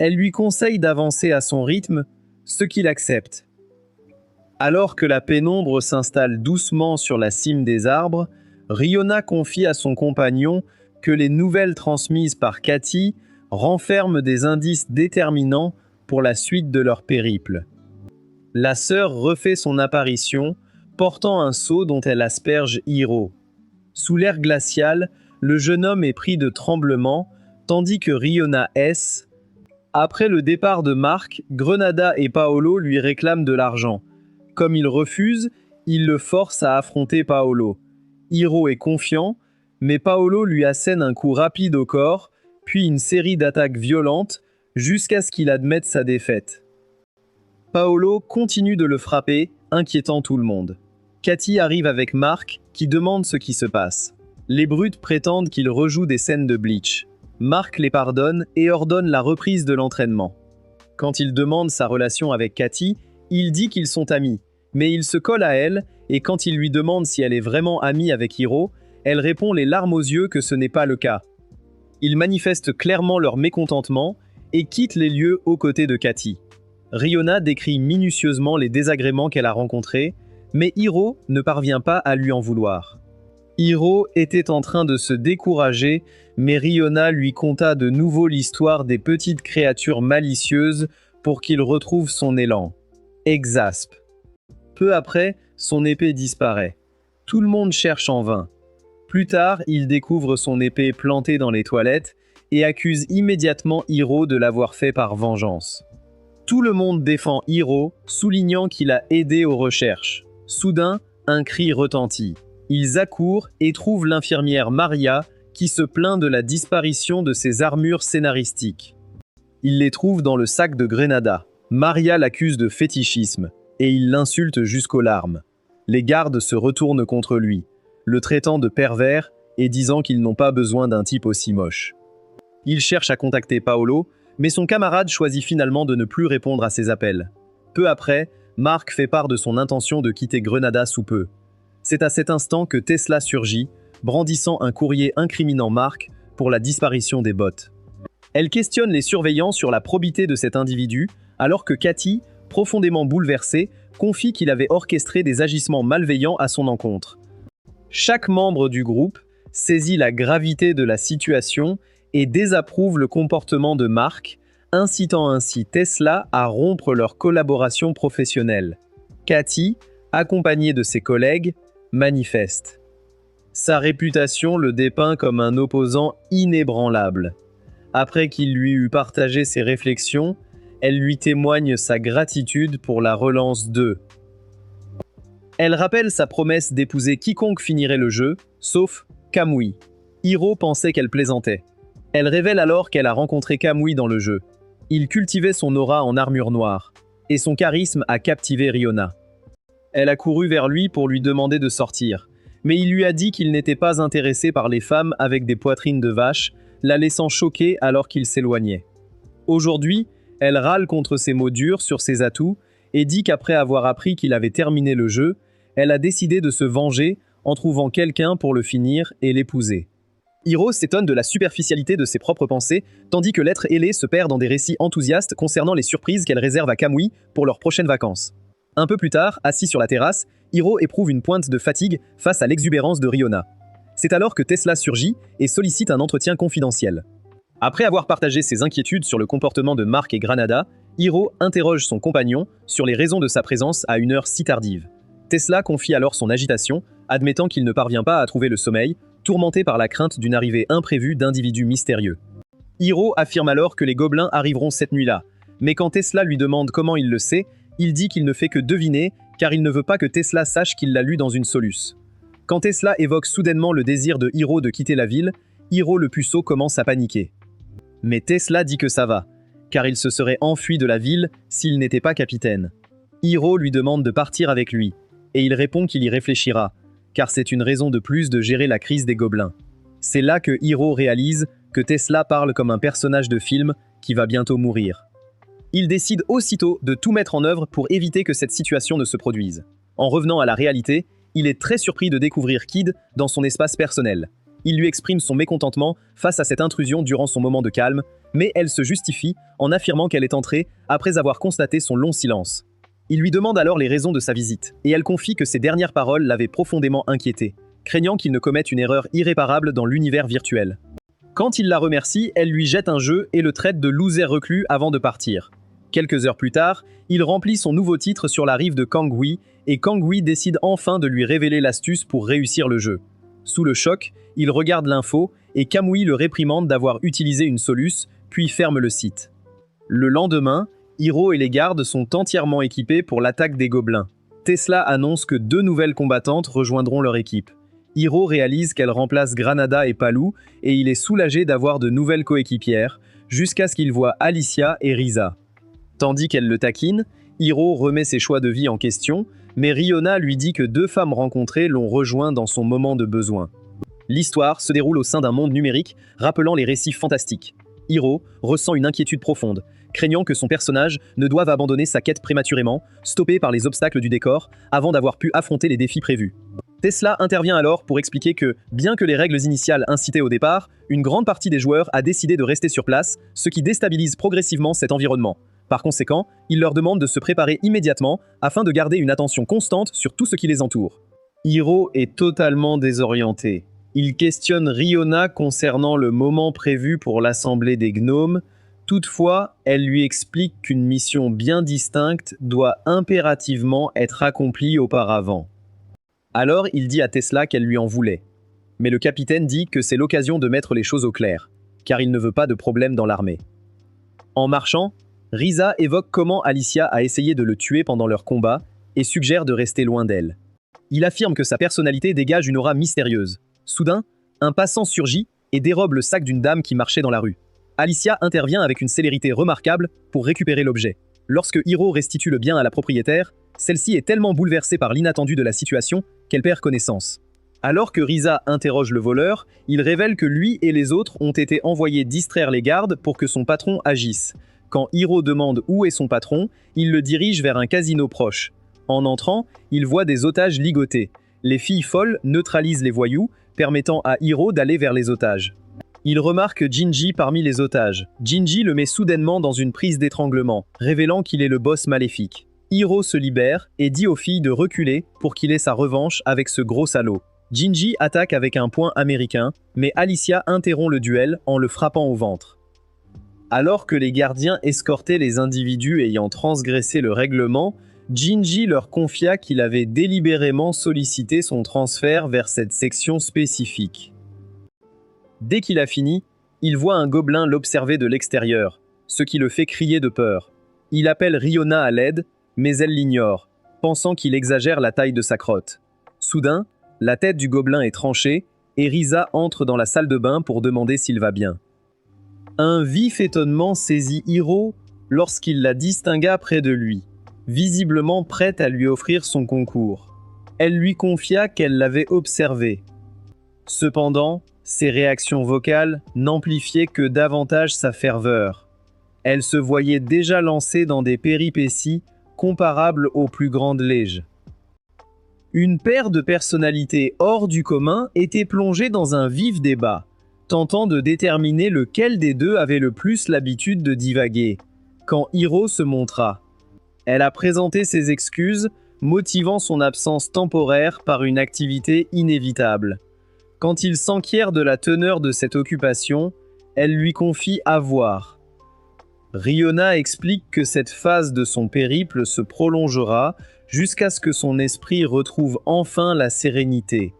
[SPEAKER 1] Elle lui conseille d'avancer à son rythme, ce qu'il accepte. Alors que la pénombre s'installe doucement sur la cime des arbres, Riona confie à son compagnon que les nouvelles transmises par Cathy renferment des indices déterminants pour la suite de leur périple. La sœur refait son apparition, portant un seau dont elle asperge Hiro. Sous l'air glacial, le jeune homme est pris de tremblements, tandis que Riona S. Après le départ de Mark, Granada et Paolo lui réclament de l'argent. Comme il refuse, il le force à affronter Paolo. Hiro est confiant, mais Paolo lui assène un coup rapide au corps, puis une série d'attaques violentes, jusqu'à ce qu'il admette sa défaite. Paolo continue de le frapper, inquiétant tout le monde. Cathy arrive avec Mark, qui demande ce qui se passe. Les brutes prétendent qu'il rejoue des scènes de Bleach. Mark les pardonne et ordonne la reprise de l'entraînement. Quand il demande sa relation avec Cathy, il dit qu'ils sont amis, mais il se colle à elle, et quand il lui demande si elle est vraiment amie avec Hiro, elle répond les larmes aux yeux que ce n'est pas le cas. Ils manifestent clairement leur mécontentement et quittent les lieux aux côtés de Cathy. Riona décrit minutieusement les désagréments qu'elle a rencontrés, mais Hiro ne parvient pas à lui en vouloir. Hiro était en train de se décourager, mais Riona lui conta de nouveau l'histoire des petites créatures malicieuses pour qu'il retrouve son élan. Exaspe. Peu après, son épée disparaît. Tout le monde cherche en vain. Plus tard, il découvre son épée plantée dans les toilettes et accuse immédiatement Hiro de l'avoir fait par vengeance. Tout le monde défend Hiro, soulignant qu'il a aidé aux recherches. Soudain, un cri retentit. Ils accourent et trouvent l'infirmière Maria qui se plaint de la disparition de ses armures scénaristiques. Ils les trouvent dans le sac de Grenada. Maria l'accuse de fétichisme et il l'insulte jusqu'aux larmes. Les gardes se retournent contre lui, le traitant de pervers et disant qu'ils n'ont pas besoin d'un type aussi moche. Il cherche à contacter Paolo, mais son camarade choisit finalement de ne plus répondre à ses appels. Peu après, Mark fait part de son intention de quitter Grenada sous peu. C'est à cet instant que Tesla surgit, brandissant un courrier incriminant Mark pour la disparition des bots. Elle questionne les surveillants sur la probité de cet individu, alors que Cathy, profondément bouleversée, confie qu'il avait orchestré des agissements malveillants à son encontre. Chaque membre du groupe saisit la gravité de la situation et désapprouve le comportement de Mark, incitant ainsi Tesla à rompre leur collaboration professionnelle. Cathy, accompagnée de ses collègues, manifeste. Sa réputation le dépeint comme un opposant inébranlable. Après qu'il lui eut partagé ses réflexions, elle lui témoigne sa gratitude pour la relance d'eux. Elle rappelle sa promesse d'épouser quiconque finirait le jeu, sauf Kamui. Hiro pensait qu'elle plaisantait. Elle révèle alors qu'elle a rencontré Kamui dans le jeu. Il cultivait son aura en armure noire, et son charisme a captivé Riona. Elle a couru vers lui pour lui demander de sortir, mais il lui a dit qu'il n'était pas intéressé par les femmes avec des poitrines de vache, la laissant choquée alors qu'il s'éloignait. Aujourd'hui, elle râle contre ses mots durs sur ses atouts et dit qu'après avoir appris qu'il avait terminé le jeu, elle a décidé de se venger en trouvant quelqu'un pour le finir et l'épouser. Hiro s'étonne de la superficialité de ses propres pensées, tandis que l'être ailé se perd dans des récits enthousiastes concernant les surprises qu'elle réserve à Kamui pour leurs prochaines vacances. Un peu plus tard, assis sur la terrasse, Hiro éprouve une pointe de fatigue face à l'exubérance de Riona. C'est alors que Tesla surgit et sollicite un entretien confidentiel. Après avoir partagé ses inquiétudes sur le comportement de Mark et Granada, Hiro interroge son compagnon sur les raisons de sa présence à une heure si tardive. Tesla confie alors son agitation, admettant qu'il ne parvient pas à trouver le sommeil, tourmenté par la crainte d'une arrivée imprévue d'individus mystérieux. Hiro affirme alors que les gobelins arriveront cette nuit-là, mais quand Tesla lui demande comment il le sait, il dit qu'il ne fait que deviner, car il ne veut pas que Tesla sache qu'il l'a lu dans une soluce. Quand Tesla évoque soudainement le désir de Hiro de quitter la ville, Hiro le puceau commence à paniquer. Mais Tesla dit que ça va, car il se serait enfui de la ville s'il n'était pas capitaine. Hiro lui demande de partir avec lui, et il répond qu'il y réfléchira, car c'est une raison de plus de gérer la crise des gobelins. C'est là que Hiro réalise que Tesla parle comme un personnage de film qui va bientôt mourir. Il décide aussitôt de tout mettre en œuvre pour éviter que cette situation ne se produise. En revenant à la réalité, il est très surpris de découvrir Kid dans son espace personnel. Il lui exprime son mécontentement face à cette intrusion durant son moment de calme, mais elle se justifie en affirmant qu'elle est entrée après avoir constaté son long silence. Il lui demande alors les raisons de sa visite, et elle confie que ses dernières paroles l'avaient profondément inquiété, craignant qu'il ne commette une erreur irréparable dans l'univers virtuel. Quand il la remercie, elle lui jette un jeu et le traite de loser reclus avant de partir. Quelques heures plus tard, il remplit son nouveau titre sur la rive de Kangui, et Kangui décide enfin de lui révéler l'astuce pour réussir le jeu. Sous le choc, il regarde l'info, et Kamui le réprimande d'avoir utilisé une soluce, puis ferme le site. Le lendemain, Hiro et les gardes sont entièrement équipés pour l'attaque des gobelins. Tesla annonce que 2 nouvelles combattantes rejoindront leur équipe. Hiro réalise qu'elle remplace Granada et Palou, et il est soulagé d'avoir de nouvelles coéquipières, jusqu'à ce qu'il voit Alicia et Risa. Tandis qu'elle le taquine, Hiro remet ses choix de vie en question, mais Riona lui dit que 2 femmes rencontrées l'ont rejoint dans son moment de besoin. L'histoire se déroule au sein d'un monde numérique, rappelant les récits fantastiques. Hiro ressent une inquiétude profonde, craignant que son personnage ne doive abandonner sa quête prématurément, stoppé par les obstacles du décor, avant d'avoir pu affronter les défis prévus. Tesla intervient alors pour expliquer que, bien que les règles initiales incitaient au départ, une grande partie des joueurs a décidé de rester sur place, ce qui déstabilise progressivement cet environnement. Par conséquent, il leur demande de se préparer immédiatement afin de garder une attention constante sur tout ce qui les entoure. Hiro est totalement désorienté. Il questionne Riona concernant le moment prévu pour l'Assemblée des gnomes. Toutefois, elle lui explique qu'une mission bien distincte doit impérativement être accomplie auparavant. Alors, il dit à Tesla qu'elle lui en voulait. Mais le capitaine dit que c'est l'occasion de mettre les choses au clair, car il ne veut pas de problème dans l'armée. En marchant, Risa évoque comment Alicia a essayé de le tuer pendant leur combat et suggère de rester loin d'elle. Il affirme que sa personnalité dégage une aura mystérieuse. Soudain, un passant surgit et dérobe le sac d'une dame qui marchait dans la rue. Alicia intervient avec une célérité remarquable pour récupérer l'objet. Lorsque Hiro restitue le bien à la propriétaire, celle-ci est tellement bouleversée par l'inattendu de la situation qu'elle perd connaissance. Alors que Risa interroge le voleur, il révèle que lui et les autres ont été envoyés distraire les gardes pour que son patron agisse. Quand Hiro demande où est son patron, il le dirige vers un casino proche. En entrant, il voit des otages ligotés. Les filles folles neutralisent les voyous, permettant à Hiro d'aller vers les otages. Il remarque Jinji parmi les otages. Jinji le met soudainement dans une prise d'étranglement, révélant qu'il est le boss maléfique. Hiro se libère et dit aux filles de reculer pour qu'il ait sa revanche avec ce gros salaud. Jinji attaque avec un poing américain, mais Alicia interrompt le duel en le frappant au ventre. Alors que les gardiens escortaient les individus ayant transgressé le règlement, Jinji leur confia qu'il avait délibérément sollicité son transfert vers cette section spécifique. Dès qu'il a fini, il voit un gobelin l'observer de l'extérieur, ce qui le fait crier de peur. Il appelle Riona à l'aide, mais elle l'ignore, pensant qu'il exagère la taille de sa crotte. Soudain, la tête du gobelin est tranchée et Risa entre dans la salle de bain pour demander s'il va bien. Un vif étonnement saisit Hiro lorsqu'il la distingua près de lui, visiblement prête à lui offrir son concours. Elle lui confia qu'elle l'avait observé. Cependant, ses réactions vocales n'amplifiaient que davantage sa ferveur. Elle se voyait déjà lancée dans des péripéties comparables aux plus grandes léges. Une paire de personnalités hors du commun était plongée dans un vif débat, tentant de déterminer lequel des deux avait le plus l'habitude de divaguer, quand Hiro se montra. Elle a présenté ses excuses, motivant son absence temporaire par une activité inévitable. Quand il s'enquiert de la teneur de cette occupation, elle lui confie avoir. Riona explique que cette phase de son périple se prolongera jusqu'à ce que son esprit retrouve enfin la sérénité.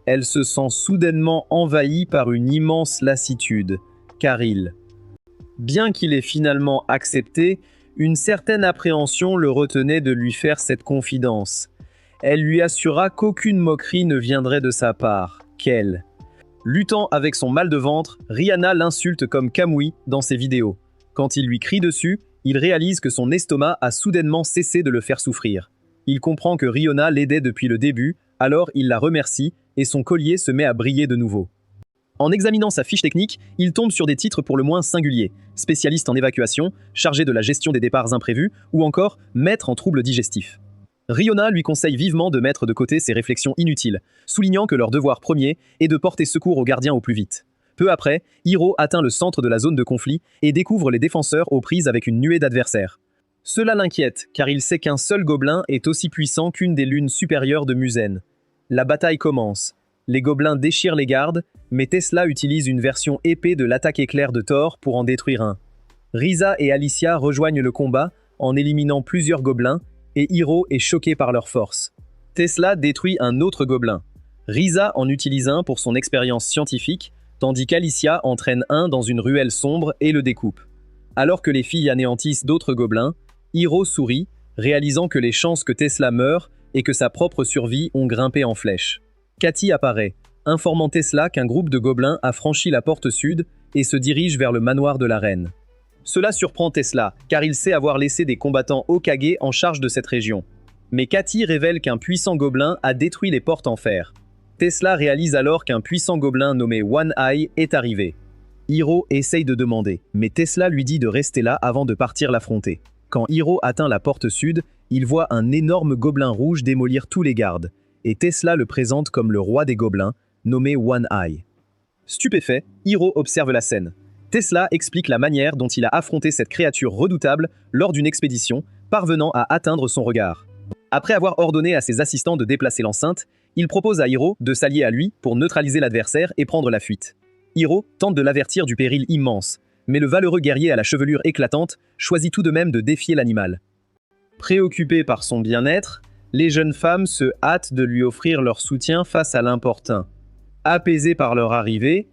[SPEAKER 1] Elle se sent soudainement envahie par une immense lassitude, car bien qu'il ait finalement accepté, une certaine appréhension le retenait de lui faire cette confidence. Elle lui assura qu'aucune moquerie ne viendrait de sa part, qu'elle. Luttant avec son mal de ventre, Rihanna l'insulte comme Kamui dans ses vidéos. Quand il lui crie dessus, il réalise que son estomac a soudainement cessé de le faire souffrir. Il comprend que Riona l'aidait depuis le début, alors il la remercie et son collier se met à briller de nouveau. En examinant sa fiche technique, il tombe sur des titres pour le moins singuliers, spécialiste en évacuation, chargé de la gestion des départs imprévus, ou encore maître en troubles digestifs. Riona lui conseille vivement de mettre de côté ses réflexions inutiles, soulignant que leur devoir premier est de porter secours aux gardiens au plus vite. Peu après, Hiro atteint le centre de la zone de conflit et découvre les défenseurs aux prises avec une nuée d'adversaires. Cela l'inquiète, car il sait qu'un seul gobelin est aussi puissant qu'une des lunes supérieures de Musen. La bataille commence. Les gobelins déchirent les gardes, mais Tesla utilise une version épée de l'attaque éclair de Thor pour en détruire un. Risa et Alicia rejoignent le combat en éliminant plusieurs gobelins, et Hiro est choqué par leur force. Tesla détruit un autre gobelin. Risa en utilise un pour son expérience scientifique, tandis qu'Alicia entraîne un dans une ruelle sombre et le découpe. Alors que les filles anéantissent d'autres gobelins, Hiro sourit, réalisant que les chances que Tesla meure et que sa propre survie ont grimpé en flèche. Katy apparaît, informant Tesla qu'un groupe de gobelins a franchi la porte sud et se dirige vers le manoir de la reine. Cela surprend Tesla, car il sait avoir laissé des combattants Hokage en charge de cette région. Mais Katy révèle qu'un puissant gobelin a détruit les portes en fer. Tesla réalise alors qu'un puissant gobelin nommé One Eye est arrivé. Hiro essaye de demander, mais Tesla lui dit de rester là avant de partir l'affronter. Quand Hiro atteint la porte sud, il voit un énorme gobelin rouge démolir tous les gardes, et Tesla le présente comme le roi des gobelins, nommé One Eye. Stupéfait, Hiro observe la scène. Tesla explique la manière dont il a affronté cette créature redoutable lors d'une expédition, parvenant à atteindre son regard. Après avoir ordonné à ses assistants de déplacer l'enceinte, il propose à Hiro de s'allier à lui pour neutraliser l'adversaire et prendre la fuite. Hiro tente de l'avertir du péril immense, mais le valeureux guerrier à la chevelure éclatante choisit tout de même de défier l'animal. Préoccupé par son bien-être, les jeunes femmes se hâtent de lui offrir leur soutien face à l'importun. Apaisés par leur arrivée,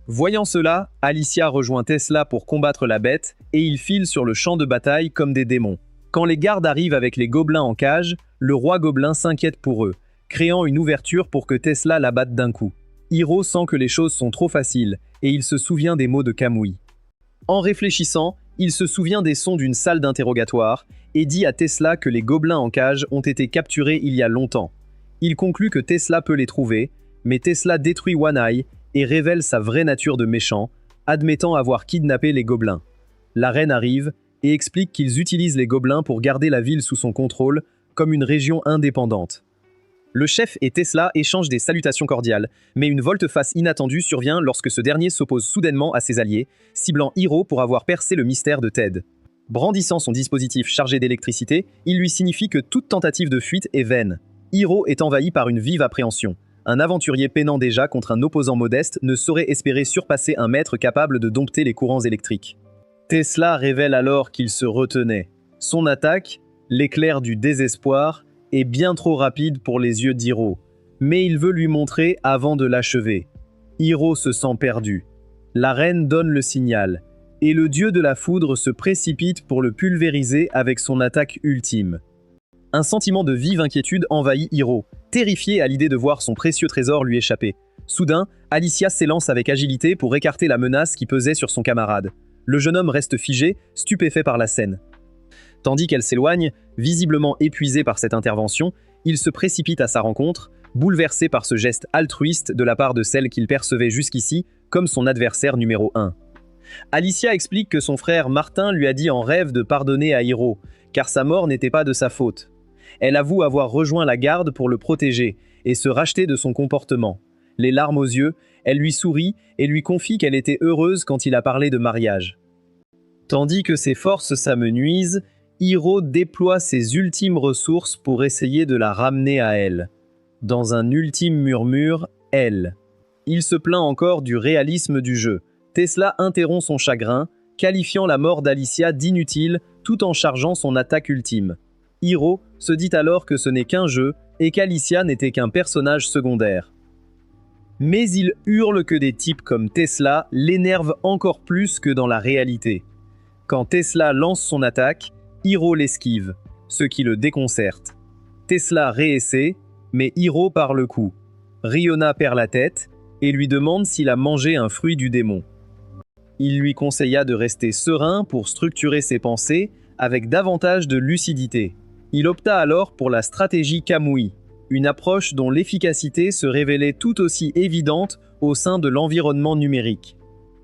[SPEAKER 1] Voyant cela, Alicia rejoint Tesla pour combattre la bête et ils filent sur le champ de bataille comme des démons. Quand les gardes arrivent avec les gobelins en cage, le roi gobelin s'inquiète pour eux, créant une ouverture pour que Tesla la batte d'un coup. Hiro sent que les choses sont trop faciles et il se souvient des mots de Kamui. En réfléchissant, il se souvient des sons d'une salle d'interrogatoire et dit à Tesla que les gobelins en cage ont été capturés il y a longtemps. Il conclut que Tesla peut les trouver, mais Tesla détruit One Eye et révèle sa vraie nature de méchant, admettant avoir kidnappé les gobelins. La reine arrive et explique qu'ils utilisent les gobelins pour garder la ville sous son contrôle, comme une région indépendante. Le chef et Tesla échangent des salutations cordiales, mais une volte-face inattendue survient lorsque ce dernier s'oppose soudainement à ses alliés, ciblant Hiro pour avoir percé le mystère de Ted. Brandissant son dispositif chargé d'électricité, il lui signifie que toute tentative de fuite est vaine. Hiro est envahi par une vive appréhension. Un aventurier peinant déjà contre un opposant modeste ne saurait espérer surpasser un maître capable de dompter les courants électriques. Tesla révèle alors qu'il se retenait. Son attaque, l'éclair du désespoir, est bien trop rapide pour les yeux d'Hiro, mais il veut lui montrer avant de l'achever. Hiro se sent perdu. La reine donne le signal, et le dieu de la foudre se précipite pour le pulvériser avec son attaque ultime. Un sentiment de vive inquiétude envahit Hiro, terrifié à l'idée de voir son précieux trésor lui échapper. Soudain, Alicia s'élance avec agilité pour écarter la menace qui pesait sur son camarade. Le jeune homme reste figé, stupéfait par la scène. Tandis qu'elle s'éloigne, visiblement épuisée par cette intervention, il se précipite à sa rencontre, bouleversé par ce geste altruiste de la part de celle qu'il percevait jusqu'ici comme son adversaire numéro 1. Alicia explique que son frère Martin lui a dit en rêve de pardonner à Hiro, car sa mort n'était pas de sa faute. Elle avoue avoir rejoint la garde pour le protéger et se racheter de son comportement. Les larmes aux yeux, elle lui sourit et lui confie qu'elle était heureuse quand il a parlé de mariage. Tandis que ses forces s'amenuisent, Hiro déploie ses ultimes ressources pour essayer de la ramener à elle. Dans un ultime murmure, elle. Il se plaint encore du réalisme du jeu. Tesla interrompt son chagrin, qualifiant la mort d'Alicia d'inutile tout en chargeant son attaque ultime. Hiro se dit alors que ce n'est qu'un jeu et qu'Alicia n'était qu'un personnage secondaire. Mais il hurle que des types comme Tesla l'énervent encore plus que dans la réalité. Quand Tesla lance son attaque, Hiro l'esquive, ce qui le déconcerte. Tesla réessaie, mais Hiro part le coup. Riona perd la tête et lui demande s'il a mangé un fruit du démon. Il lui conseilla de rester serein pour structurer ses pensées avec davantage de lucidité. Il opta alors pour la stratégie Kamui, une approche dont l'efficacité se révélait tout aussi évidente au sein de l'environnement numérique.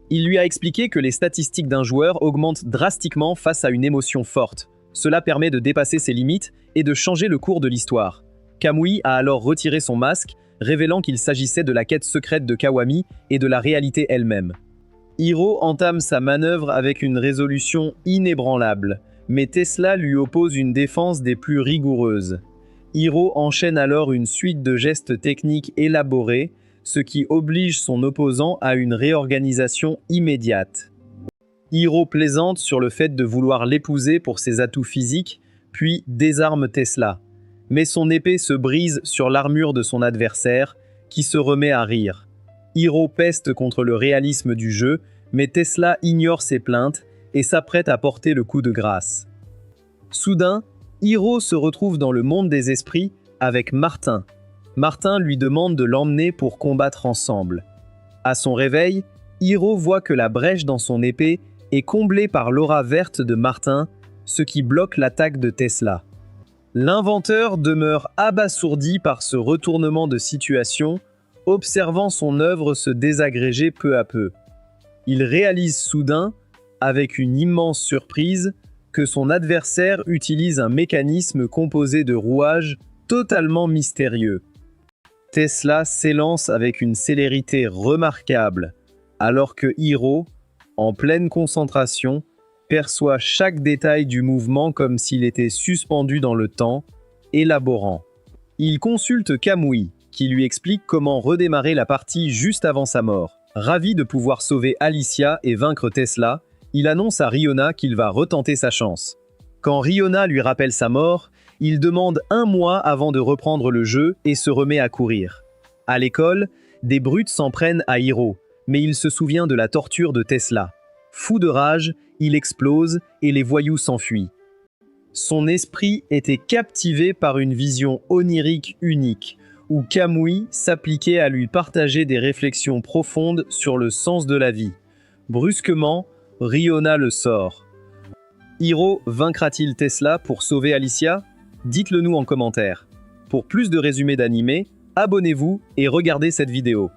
[SPEAKER 1] Il lui a expliqué que les statistiques d'un joueur augmentent drastiquement face à une émotion forte. Cela permet de dépasser ses limites et de changer le cours de l'histoire. Kamui a alors retiré son masque, révélant qu'il s'agissait de la quête secrète de Kawami et de la réalité elle-même. Hiro entame sa manœuvre avec une résolution inébranlable, mais Tesla lui oppose une défense des plus rigoureuses. Hiro enchaîne alors une suite de gestes techniques élaborés, ce qui oblige son opposant à une réorganisation immédiate. Hiro plaisante sur le fait de vouloir l'épouser pour ses atouts physiques, puis désarme Tesla. Mais son épée se brise sur l'armure de son adversaire, qui se remet à rire. Hiro peste contre le réalisme du jeu, mais Tesla ignore ses plaintes et s'apprête à porter le coup de grâce. Soudain, Hiro se retrouve dans le monde des esprits avec Martin. Martin lui demande de l'emmener pour combattre ensemble. À son réveil, Hiro voit que la brèche dans son épée est comblée par l'aura verte de Martin, ce qui bloque l'attaque de Tesla. L'inventeur demeure abasourdi par ce retournement de situation, observant son œuvre se désagréger peu à peu. Il réalise soudain, avec une immense surprise, que son adversaire utilise un mécanisme composé de rouages totalement mystérieux. Tesla s'élance avec une célérité remarquable, alors que Hiro, en pleine concentration, perçoit chaque détail du mouvement comme s'il était suspendu dans le temps, élaborant. Il consulte Kamui, qui lui explique comment redémarrer la partie juste avant sa mort. Ravi de pouvoir sauver Alicia et vaincre Tesla, il annonce à Riona qu'il va retenter sa chance. Quand Riona lui rappelle sa mort, il demande 1 mois avant de reprendre le jeu et se remet à courir. À l'école, des brutes s'en prennent à Hiro, mais il se souvient de la torture de Tesla. Fou de rage, il explose et les voyous s'enfuient. Son esprit était captivé par une vision onirique unique, où Kamui s'appliquait à lui partager des réflexions profondes sur le sens de la vie. Brusquement, Riona le sort. Hiro vaincra-t-il Tesla pour sauver Alicia? Dites-le nous en commentaire. Pour plus de résumés d'animés, abonnez-vous et regardez cette vidéo.